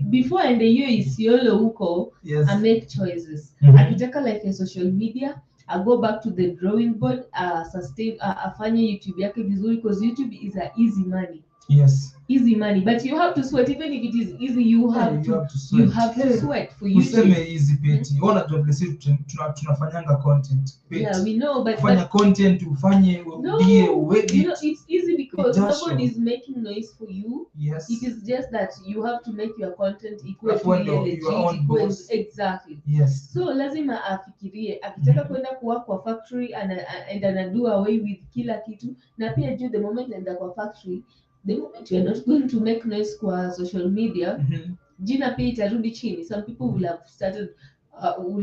before ende hiyo Isiolo huko, I make choices. Akitaka like a social media, I go back to the drawing board, sustain, afanye YouTube yake vizuri, because YouTube is a easy money. Yes. Easy money, but you have to sweat. Even if it is easy, you have to sweat for you. Useme easy Peti. Ona tunafanyanga content Peti. Yeah, we know, but fanya content ufanye it's easy because nobody is making noise for you. Yes. It is just that you have to make your content equal to your own boss. Exactly. Yes. So lazima afikirie akitaka kwenda kuwa kwa factory and do away with kila kitu, na pia the moment enda kwa factory, the moment you are not going to make noise kwa social media, jina pia itarudi chini. Some people will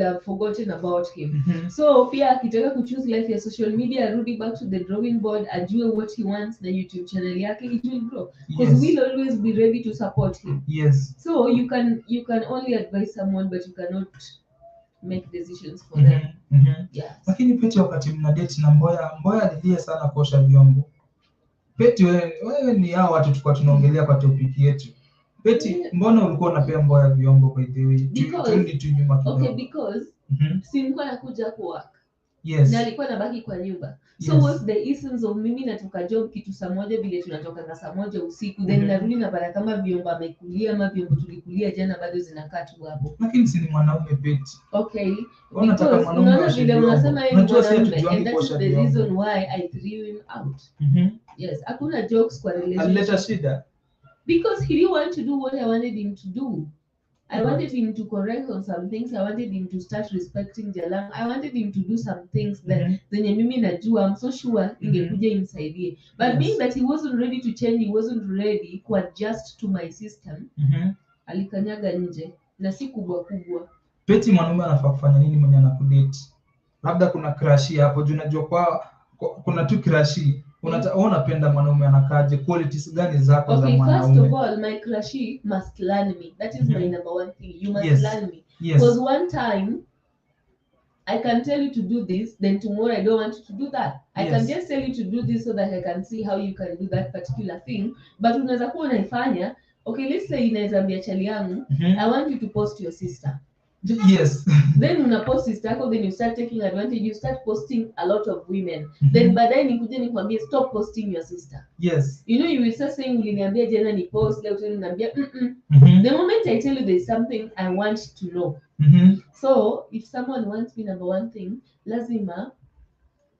have forgotten about him. So pia akitaka kuchoose life ya social media, arudi back to the drawing board, ajue what he wants na YouTube channel yake, it will grow. Because we'll always be ready to support him. Yes. So you can only advise someone, but you cannot make decisions for them. Yes. Lakini Peti, wakati mna date na Mboya alilia sana kuosha vyombo. Peti, wewe ni hao watu tulikuwa tunaongelea kwa topic yetu. Peti, mbona ulikuwa unapea Mboya vyombo by the way? Tundi tu nyuma kidogo. Okay, because si nilikuwa nakuja kwa work. Yes. Na alikuwa nabaki kwa nyumba. So what's the essence of mimi natoka job kitu saa moja vile tunatoka na saa moja usiku, then narudi na bara kama vyombo amekulia ama vyombo tulikulia jana bado zinakaa tu hapo. Lakini si ni mwanaume Peti. Okay. Unataka mwanaume unaona vile unasema yeye unajua mwanaume, and that is the reason why I threw him out. Yes, hakuna jokes kwa relationship. Alileta shida. Because he didn't want to do what I wanted him to do. I wanted him to correct on some things. I wanted him to start respecting Jalang. I wanted him to do some things that zenye mimi najua, I'm so sure ingekuja imsaidie. But being that he wasn't ready to change, he wasn't ready to adjust to my system, alikanyaga nje na si kubwa. Peti, mwanaume anafaa kufanya nini mwenye anakudate? Labda kuna crush hapo, juu unajua kuna tu crush. Unapenda mwanaume anakaje? Qualities gani zako za mwanaume? First of all, my crush must learn me. That is my number one thing. You must learn me. Yes. Because one time I can tell you to do this, then tomorrow I don't want you to do that. I can just tell you to do this so that I can see how you can do that particular thing. But unaweza kuwa unaifanya, okay, let's say inaweza ambia chali yangu, I want you to post your sister. Yes. Then una post sister yako, then you start taking advantage, you start posting a lot of women. Then baadaye nikuje nikwambie stop posting your sister. Yes. You know, you will start saying uliniambia jana ni post, leo tena unaniambia The moment I tell you there's something I want to know. So if someone wants me, number one thing, lazima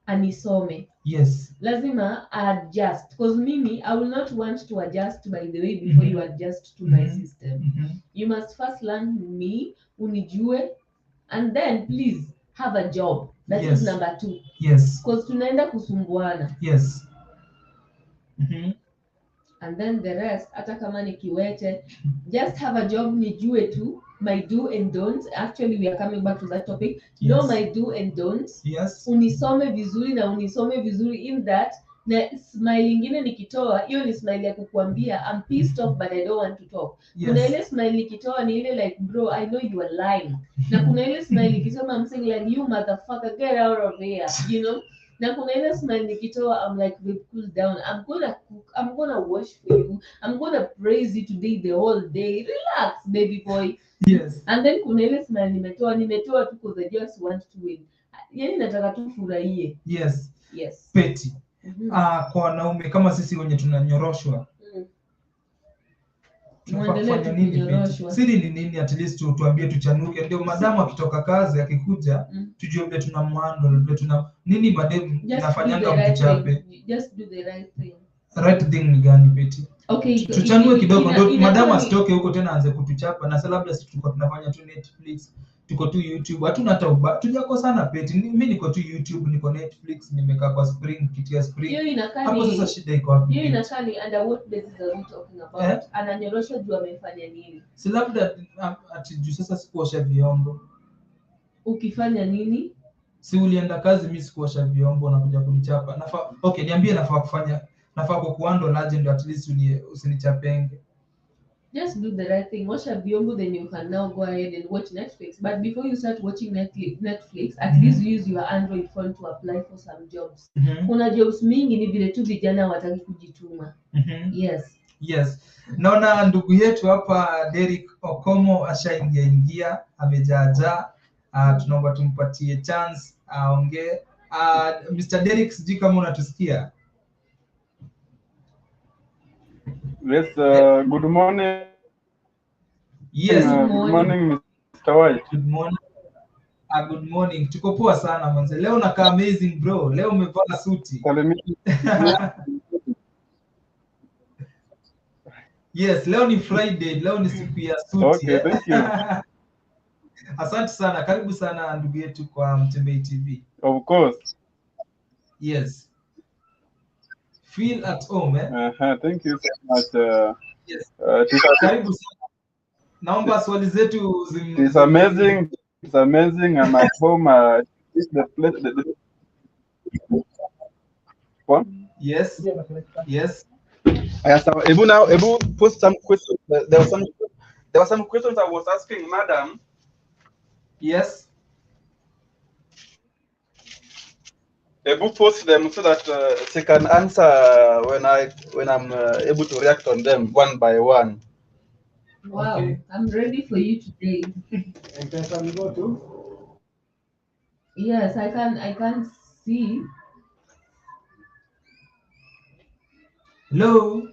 anisome. Yes. Lazima adjust. Because mimi, I will not want to adjust by the way before you adjust to my system. You must first learn me, unijue, and then please have a job. That is number 2. Yes. Because tunaenda kusumbuana. Yes. And then the rest, hata kama ni kiwete, just have a job, nijue tu my do and don'ts. Actually, we are coming back to that topic. Know my do and don'ts. Yes. Unisome vizuri na unisome vizuri in that Na smile ingine nikitoa, hiyo ni smile ya kukuambia I'm pissed off but I don't want to talk. Kuna ile smile nikitoa ni ile like bro I know you are lying. Na kuna ile smile nikisema I'm saying like you motherfucker get out of here, you know. Na kuna ile smile nikitoa I'm like babe cool down, I'm gonna cook, I'm gonna wash for you, I'm gonna praise you today the whole day, relax baby boy. Yes. And then kuna ile smile nimetoa tu because I just want to win, yani nataka tu furahie. Yes. Yes. Peti. Kwa wanaume kama sisi wenye tunanyoroshwa tunafanya nini Peti? Siri ni nini? At least tuambie tuchanuke, ndio madamu akitoka kazi akikuja tujue vile tunamhandle, vile tuna nini mademu inafanyanga mtuchape. Just do the right thing. Right thing ni gani Peti? Okay, tuchanue kidogo ndio madamu asitoke huko tena aanze kutuchapa, na labda sisi tulikuwa tunafanya tu Netflix, tuko tu YouTube, hatuna hata tujakosana Peti. Mimi niko tu YouTube, niko Netflix, nimekaa kwa Spring, kitia Spring. Hapo sasa shida iko wapi? Hiyo inakaa ni under what basis are we talking about? Ananyorosha juu amefanya nini? Si labda ati juu sasa sikuosha vyombo. Ukifanya nini? Si ulienda kazi, mimi sikuosha vyombo na kuja kunichapa. Okay, niambie nafaa kukuando laje ndio at least usinichapenge. Just do the right thing. Washa vyombo, then you can now go ahead and watch Netflix. But before you start watching Netflix, at least use your Android phone to apply for some jobs. Kuna jobs mingi ni vile tu vijana wataki kujituma. Yes. Naona ndugu yetu hapa Derrick Okomo ashaingia amejaja. Tunaomba tumpatie chance aongee. Mr. Derrick, sijui kama unatusikia. Yes, good morning. Yes, good morning Mr. White. Good morning. Good morning. Tuko poa sana manze. Leo nakaa amazing bro. Leo umevaa suti. Yes, leo ni Friday. Leo ni siku ya suti. Okay, thank you. Asante sana. Karibu sana ndugu yetu kwa Mtembei TV. Of course. Yes. Feel at home, Thank you so much. Yes. Karibu sana. Naomba swali zetu It's amazing. It's amazing. I'm at home. It's the place. What? Yes. Yes. Ebu post some questions. There were some questions I was asking, madam. Yes. Ebu post them so that she can answer when I'm able to react on them one by one. Wow, okay. I'm ready for you today. And can we go to? Yes, I can see. Hello.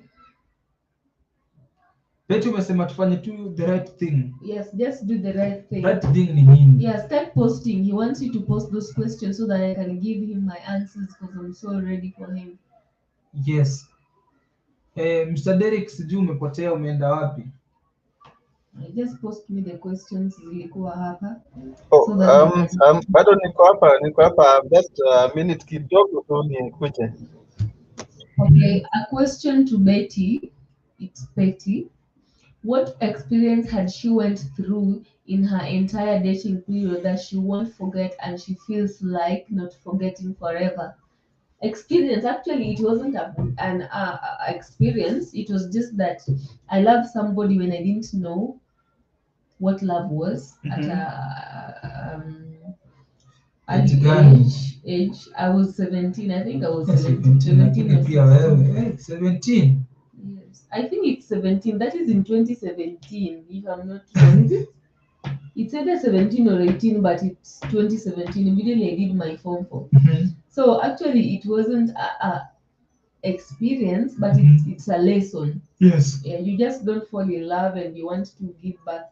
Peti umesema tufanye tu the right thing. Yes, just do the right thing. Right thing ni nini? Yeah, start posting. He wants you to post those questions so that I can give him my answers because I'm so ready for him. Yes. Mr. Derrick, sijui umepotea, umeenda wapi? Just post me the questions zilikuwa hapa. Bado niko hapa just a minute kidogo tu nikuje. Okay, a question to Betty. It's Betty. What experience had she went through in her entire dating period that she won't forget and she feels like not forgetting forever? Experience, actually it wasn't an experience, it was just that I loved somebody when I didn't know what love was. At age I was 17. I think I was 17. 17. Yes, I think it's 17. That is in 2017, if I'm not wrong. It's either 17 or 18, but it's 2017. Immediately I did my Form 4. So actually it wasn't a experience, but it's a lesson. Yes. Yeah, you just don't fall in love and you want to give back.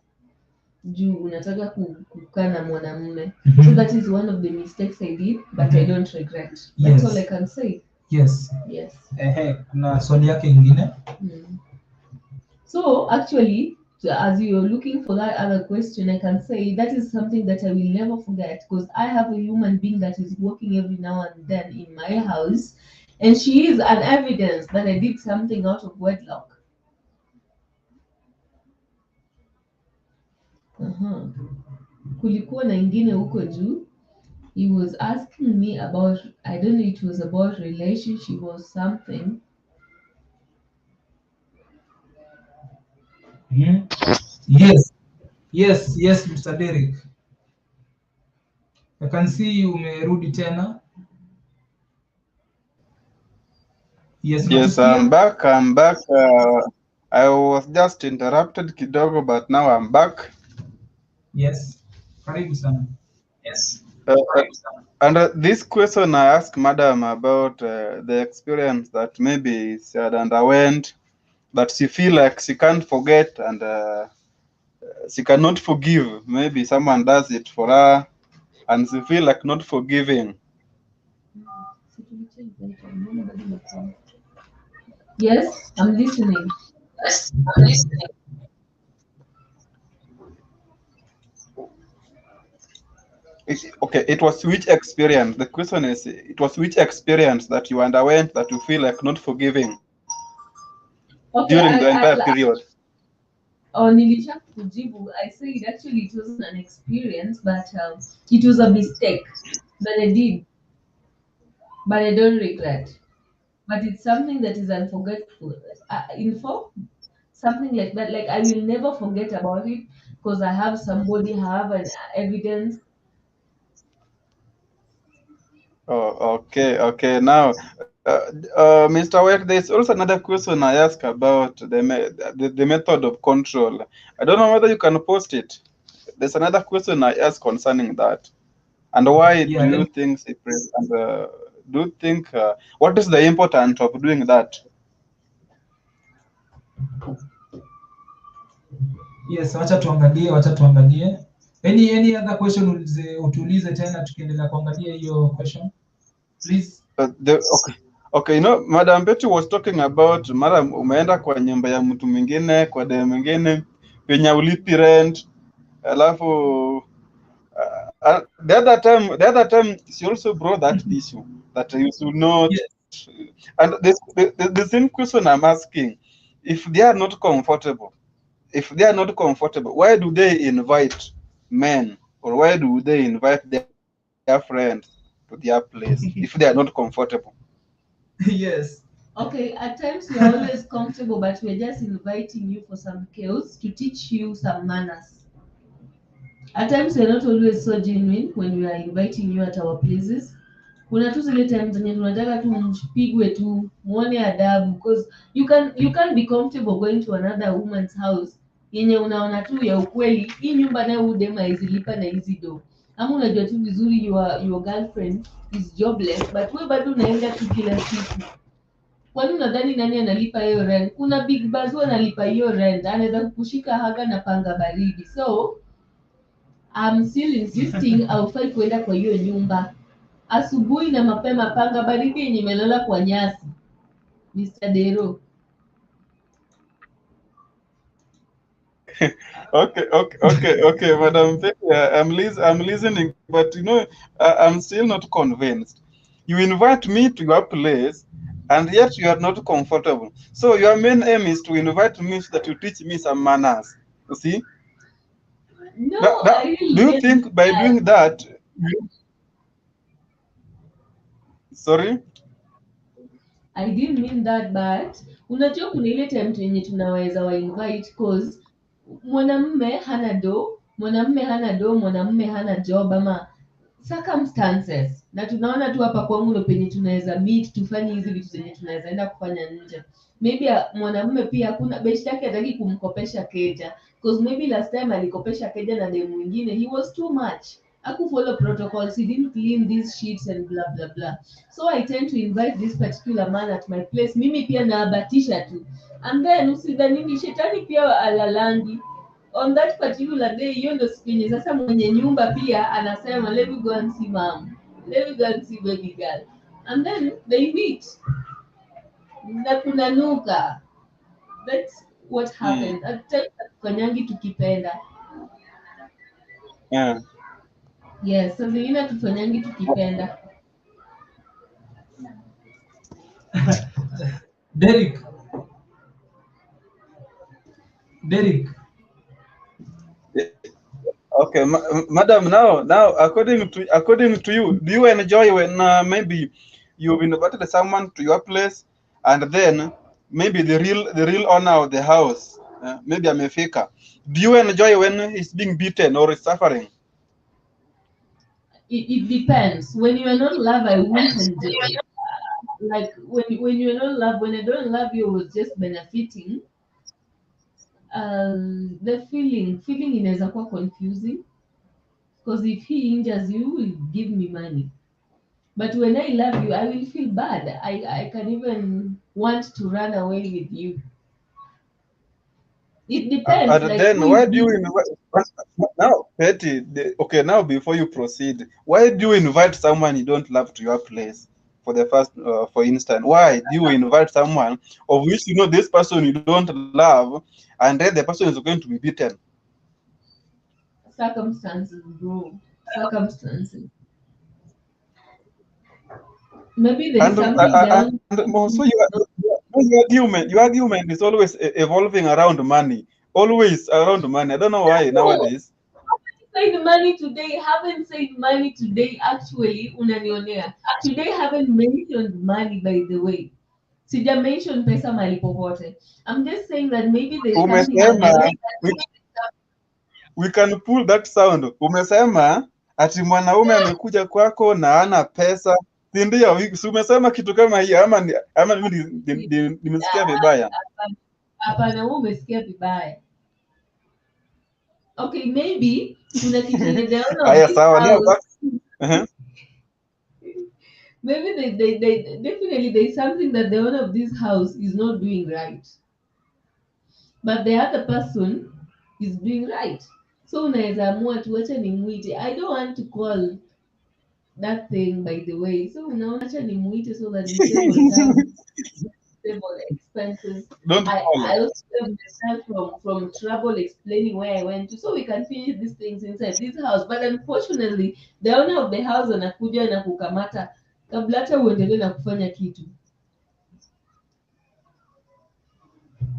Juu unataka kukaa na mwanamume. So that is one of the mistakes I did, but I don't regret. That's all I can say. Yes. Kuna swali yake ingine. So actually, as you're looking for that other question, I can say that is something that I will never forget because I have a human being that is working every now and then in my house, and she is an evidence that I did something out of wedlock. Kulikuwa na ingine huko juu. He was asking me about, I don't know, it was about relationship or something. Yes, yes, Mr. Derek. I can see you umerudi tena. Yes, Yes, I'm natusikia? back. I'm back. I was just interrupted kidogo, but now I'm back. Yes. Karibu sana. And this question I asked Madam about the experience that maybe she had underwent, but she feel like she can't forget and she cannot forgive. Maybe someone does it for her, and she feel like not forgiving. Yes, I'm listening. Okay, it was which experience? The question is, it was which experience that you underwent that you feel like not forgiving Okay, during the entire period? nilisha kujibu. I said actually it wasn't an experience, but it was a mistake that I did, but I don't regret. But it's something that is unforgettable. Something like that, like I will never forget about it because I have somebody, have an evidence. Oh, okay. Now, Mr. White, there's also another question I ask about the method of control. I don't know whether you can post it. There's another question I ask concerning that. And why do you think, Cypress, and do you think, what is the importance of doing that? Yes, wacha tuangalie. Any other question utuulize tena tukiendelea kuangalia hiyo question? Please. Okay, Madam Betty was talking about madam umeenda kwa nyumba ya mtu mwingine, kwa demu mwingine, penye ulipi rent, alafu the other time she also brought that issue that you should not. Yes. And the same question I'm asking, if they are not comfortable, why do they invite men, or why do they invite their friends to their place if they are not comfortable? Yes. Okay, at times we are always comfortable, but we're just inviting you for some chaos to teach you some manners. At times we're not always so genuine when we are inviting you at our places. Kuna tu zile times zenye tunataka tu mpigwe tu muone adabu, because you can be comfortable going to another woman's house yenye unaona tu ya ukweli, hii nyumba nayo udema haizilipa na hizi do, ama unajua tu vizuri your girlfriend is jobless, but wewe bado unaenda tu kila siku. Kwani unadhani nani analipa hiyo rent? Kuna big bazu analipa hiyo rent, anaweza kukushika haga na panga baridi. So I'm still insisting haufai kuenda kwa hiyo nyumba asubuhi na mapema, panga baridi yenye imelala kwa nyasi. Mr. Dero. Okay, Madam Betty, I'm listening, but I'm still not convinced. You invite me to your place, and yet you are not comfortable. So your main aim is to invite me so that you teach me some manners. You see? No, do you think by doing that? Sorry? I didn't mean that, but unajua kuna ile time yenye tunaweza wa invite cause mwanamume hana do, mwanamume hana job ama circumstances, na tunaona tu hapa kwangu ndo penye tunaweza meet tufanye hizi vitu zenye tunaweza enda kufanya nje. Maybe mwanamume pia kuna best yake hataki kumkopesha keja because maybe last time alikopesha keja na demu mwingine, he was too much, follow protocols, he didn't clean these sheets and blah blah blah. So I tend to invite this particular man at my place, mimi pia naabatisha tu, and then usidhanini shetani pia alalangi on that particular day. Hiyo ndo siku yenye sasa mwenye nyumba pia anasema let me go and see mom, let me go and see baby girl, and then they meet na kunanuka. That's what happened. Hatufanyangi tukipenda. Yeah. Yes, so zingine hatufanyangi tukipenda. Derek. Okay, madam. Now, according to you, do you enjoy when maybe you've invited someone to your place, and then maybe the real owner of the house, maybe amefika? Do you enjoy when he's being beaten or is suffering? It depends. When you are not love, I won't enjoy. Like when you're not love, when I don't love you, I was just benefiting. The feeling inaweza kuwa confusing, because if he injures you, he will give me money. But when I love you, I will feel bad. I can even want to run away with you. It depends. And Like then who why is do you this? invite now, Betty? Okay, now before you proceed, why do you invite someone you don't love to your place? For the first, for instance, why do you invite someone of which you know this person you don't love, and then the person is going to be beaten? Circumstances, bro. Circumstances. Maybe there's something down. And also your argument is always evolving around money, always around money. I don't know why No, nowadays. said money today. Haven't said money today. Actually, unanionea. Today haven't mentioned money. By the way, sija mention pesa mali popote. I'm just saying that maybe there's something Umesema underlying. we can pull that sound. Umesema ati mwanaume amekuja kwako na ana pesa, si ndio? Si umesema kitu kama hiyo ama mimi nimesikia vibaya? Hapana, wewe umesikia vibaya. Okay, maybe kuna kitu yenye the owner of Haya, this sawa. Now house. back. Maybe they definitely there's something that the owner of this house is not doing right, but the other person is doing right. So unaweza amua tu acha nimuite. I don't want to call that thing, by the way. So unaona acha nimuite so that we save time, save all the expenses. Don't I call. I also save myself from trouble explaining where I went to, so we can finish these things inside this house. But unfortunately, the owner of the house anakuja na kukamata kabla hata uendelee na kufanya kitu.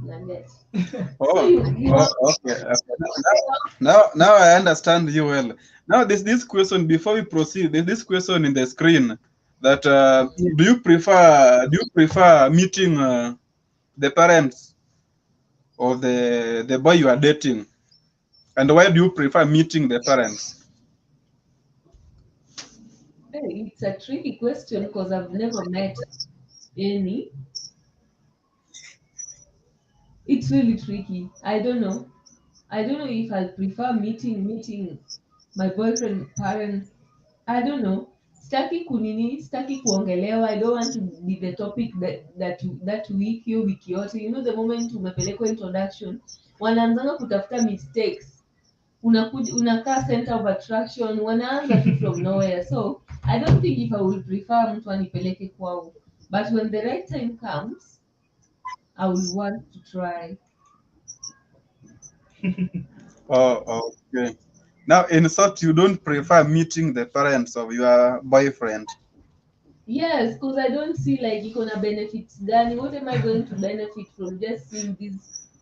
Nugget. Oh, okay. Now I understand you well. Now there's this question before we proceed. There's this question in the screen that do you prefer meeting the parents of the boy you are dating, and why do you prefer meeting the parents? Hey, it's a tricky question because I've never met any. It's really tricky. I don't know. I don't know if I prefer meeting my boyfriend parents. I don't know. Staki kuongelewa. I don't want to be the topic that week, hiyo wiki yote. You know, the moment umepelekwa introduction, wanaanzanga kutafuta mistakes. Unakaa center of attraction, wanaanza tu from nowhere. So I don't think if I would prefer mtu anipeleke kwao. But when the right time comes, I would want to try. Oh, okay. Now, in short, you don't prefer meeting the parents of your boyfriend. Yes, because I don't see like iko benefits gani. What am I going to benefit from just seeing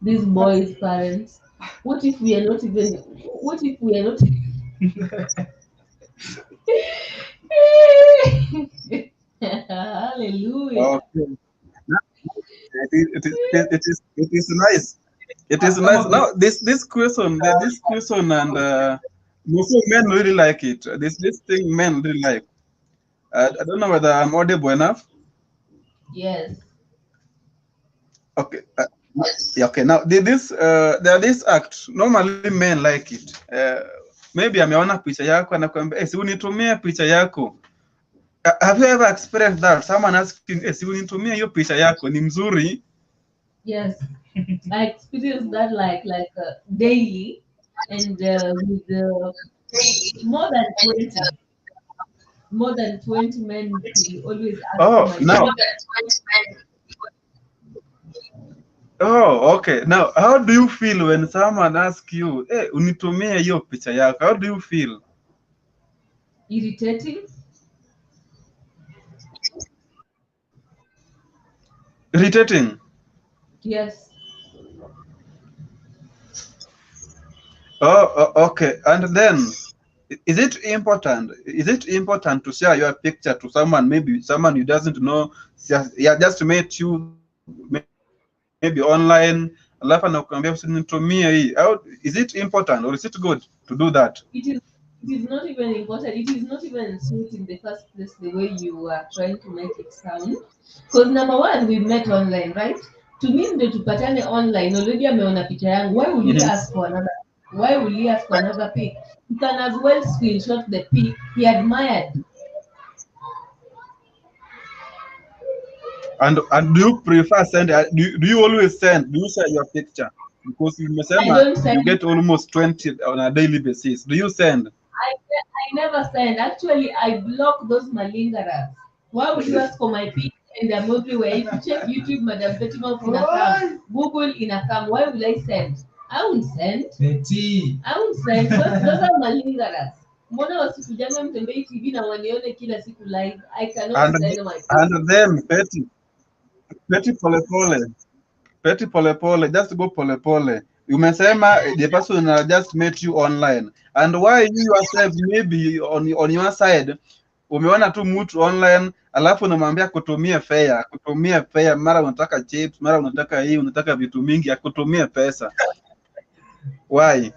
these boys' parents? What if we are not even? What if we are not? Hallelujah. Okay. It is nice. It is nice. Now, this question, and also men really like it. This thing men really like. I don't know whether I'm audible enough. Yes. Okay. Yeah, okay. Now, this act normally men like it. Maybe ameona picha yako anakuambia, si unitumie picha yako. Have you ever experienced that? Someone asking, si unitumie hiyo picha yako, ni mzuri. Yes, I experience that like daily, and with more than 20 men who always ask Oh, for my now. Oh, okay. Now, how do you feel when someone asks you, hey, unitumie hiyo picha yako? How do you feel? Irritating. Irritating? Yes. Okay. And then, is it important? Is it important to share your picture to someone, maybe someone you doesn't know, just met you maybe online, alafu anakuambia usinitumie hii? Is it important or is it good to do that? It is not even important. It is not even sweet in the first place, the way you are trying to make it sound. Because number one, we met online, right? To me, ndio tupatane online. Already ameona picha yangu. Why will you ask for another? Why will you ask for another pic? You can as well screenshot the pic he admired. And do you prefer send? Do you always send? Do you share your picture? Because you get almost 20 on a daily basis. Do you send? I never send. Actually, I block those malingerers. Why would you ask for my pic? And I'm everywhere. If you check YouTube, Madam Betty Mouth inakam, Google inakam. Why will I send? I won't send. Betty. I won't send. Those are malingerers. Mbona wasikujanga Mtembei TV na wanione kila siku live? I cannot send my pic. And then Betty pole pole, just go pole pole. Umesema the person just met you online, and why you yourself maybe on your side umeona tu mtu online, alafu unamwambia kutumie fare, mara unataka chips, mara unataka hii, unataka vitu mingi, akutumie pesa. Why?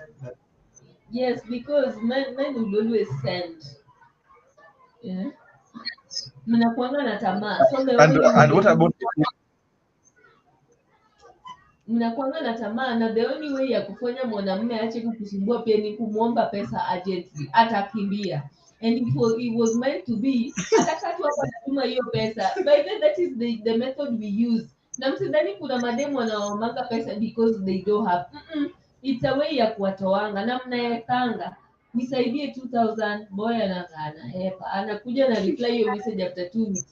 Yes, because men will always send. Yeah. Mnakuanga na tamaa. So and what about mnakuanga na tamaa, na the only way ya kufanya mwanamume aache kukusumbua pia ni kumwomba pesa urgently, atakimbia. And it was meant to be, atakatu hapa kutuma hiyo pesa. By then that is the method we use. Na msidhani kuna mademu wanaomanga pesa because they don't have. It's a way ya kuwatoanga na mnayekanga. Nisaidie 2000, boy anakuja na reply hiyo message after 2 weeks.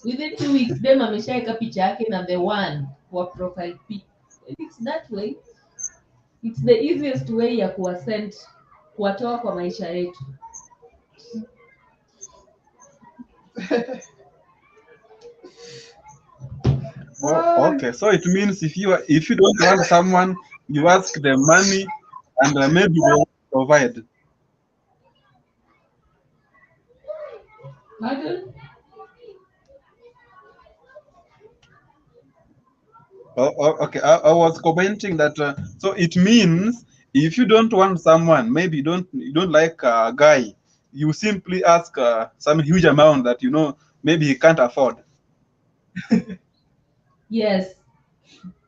Within 2 weeks dem ameshaeka picha yake na the one kwa profile pic. It's that way. It's the easiest way ya kuwasend, kuwatoa kwa maisha yetu. Okay, so it means if you don't want someone, you ask them money, and maybe they will provide. Pardon? Okay. I was commenting that. So it means if you don't want someone, maybe you don't like a guy, you simply ask some huge amount that maybe he can't afford. Yes,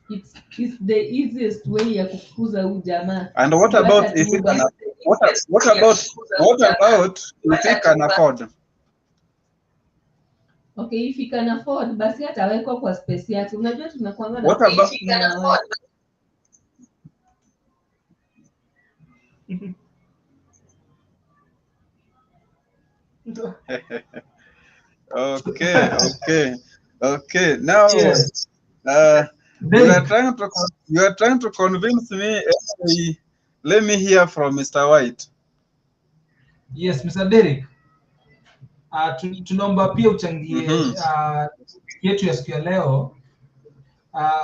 it's the easiest way ya kukuza huyu jamaa. And what about if he can? What about if he can afford? Okay, if he can afford, basi atawekwa kwa space yake. Unajua tunakuanga na What about if he can afford? Okay. Now, Yes. you are trying to convince me. Let me hear from Mr. White. Yes, Mr. Derek. Tunaomba pia uchangie yetu ya siku ya leo.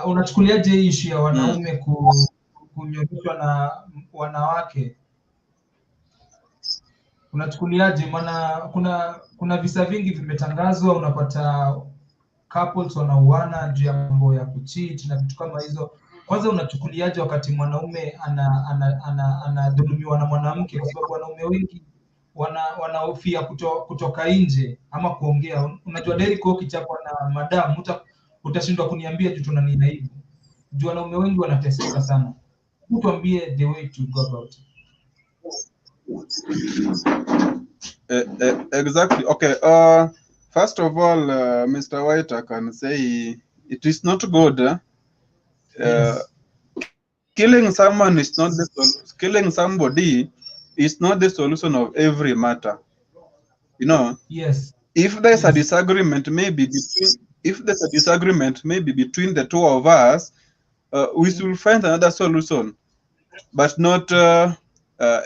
Unachukuliaje issue ya wanaume kunyonyeshwa na wanawake? Unachukuliaje? Maana kuna visa vingi vimetangazwa, unapata couples wanauana juu ya mambo ya kucheat na vitu kama hizo. Kwanza unachukuliaje wakati mwanaume anadhulumiwa na mwanamke? Kwa sababu wanaume wengi wanahofia kutoka nje ama kuongea. Unajua Derek, ukichapwa na madam utashindwa kuniambia tu tunanina hivi. Juu wanaume wengi wanateseka sana. Tuambie the way to go about it. Exactly. Okay. First of all, Mr. White, I can say it is not good. Yes. Killing somebody is not the solution of every matter. Yes. If there's a disagreement, maybe between the two of us, we should find another solution, but not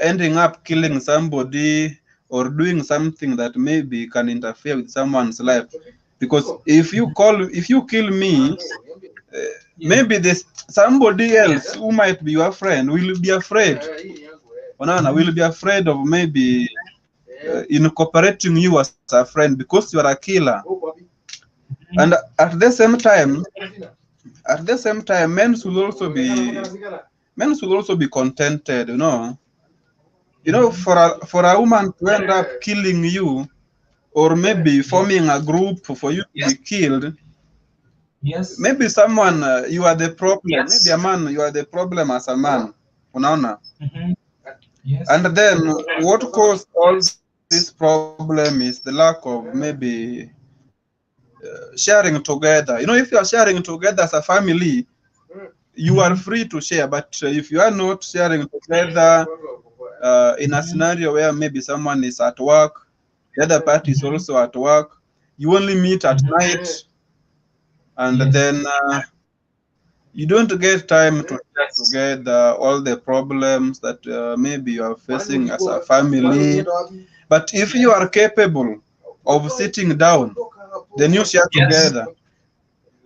ending up killing somebody or doing something that maybe can interfere with someone's life. Because if you kill me, maybe there's somebody else who might be your friend will be afraid will be afraid of maybe incorporating you as a friend because you are a killer. And at the same time, men should also be contented, you know. For a woman to end up killing you, or maybe forming a group for you to be killed. Yes. Maybe someone you are the problem. Maybe a man, you are the problem as a man. Unaona? Yes. And then what caused all this problem is the lack of maybe sharing together. You know, if you are sharing together as a family, you are free to share. But if you are not sharing together in a scenario where maybe someone is at work, the other party is also at work, you only meet at night, and then you don't get time to share together all the problems that maybe you are facing as a family. But if you are capable of sitting down, then you share together.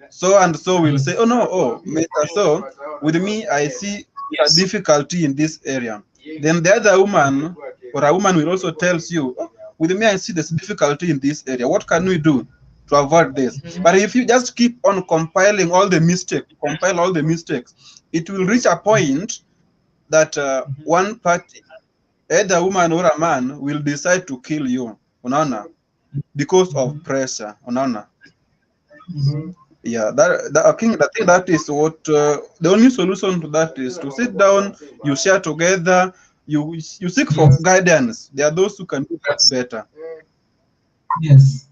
So and so will say, oh no, oh, Mr. So, with me, I see a difficulty in this area. Then the other woman or a woman will also tells you, oh, with me, I see this difficulty in this area. What can we do to avoid this? But if you just keep on compiling all the mistakes, it will reach a point that one party, either a woman or a man, will decide to kill you, unaona, because of pressure, unaona. Yeah, I think that is what the only solution to that is to sit down, you share together, you seek for guidance. There are those who can do that better. Yes.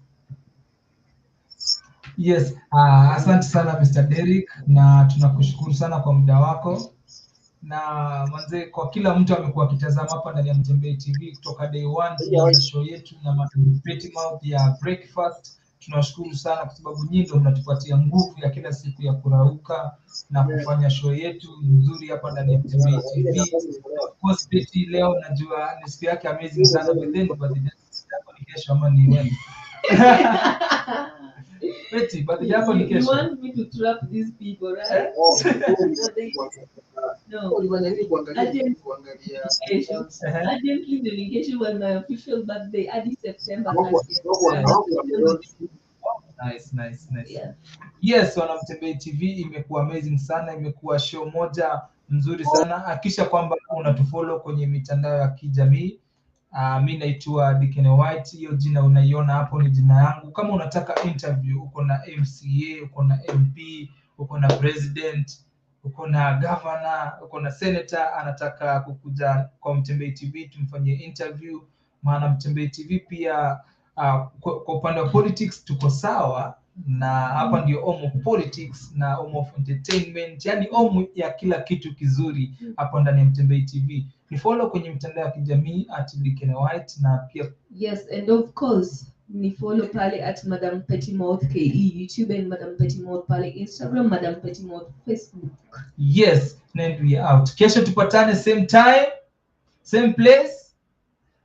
Asante sana Mr. Derrick, na tunakushukuru sana kwa muda wako, na manze kwa kila mtu amekuwa akitazama hapa ndani ya Mtembei TV kutoka day one tunaanza show yetu na Madam Petty Mouth ya breakfast. Tunawashukuru sana kwa sababu nyinyi ndio mnatupatia nguvu ya kila siku ya kurauka na kufanya show yetu nzuri hapa ndani ya Mtembei TV. Of course Petty, leo najua ni siku yake amazing sana, but then kesho ama ni wewe. Petty, but the yako ni kesho. You want me to trap these people, right? No. Urgently delegation was my official birthday at September 30th. Nice. Yeah. Yes, wana Mtembei TV imekuwa amazing sana, imekuwa show moja nzuri sana. Hakikisha kwamba unatufollow kwenye mitandao ya kijamii. Mimi naitwa Dickene White, hiyo jina unaiona hapo ni jina yangu. Kama unataka interview, uko na MCA, uko na MP, uko na president, uko na governor, uko na senator anataka kukuja kwa Mtembei TV tumfanyie interview, maana Mtembei TV pia kwa upande wa politics tuko sawa, na hapa ndio home of politics na home of entertainment, yani home ya kila kitu kizuri hapo ndani ya Mtembei TV. Ni follow kwenye mitandao ya kijamii @Dickene White, na pia yes, and of course ni follow pale @Madam Petty Mouth KE YouTube, and Madam Petty Mouth pale Instagram, Madam Petty Mouth Facebook. Yes, and we are out. Kesho tupatane same time, same place,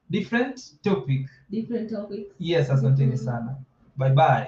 different topic. Different topic. Yes, asanteni sana. Bye. Bye.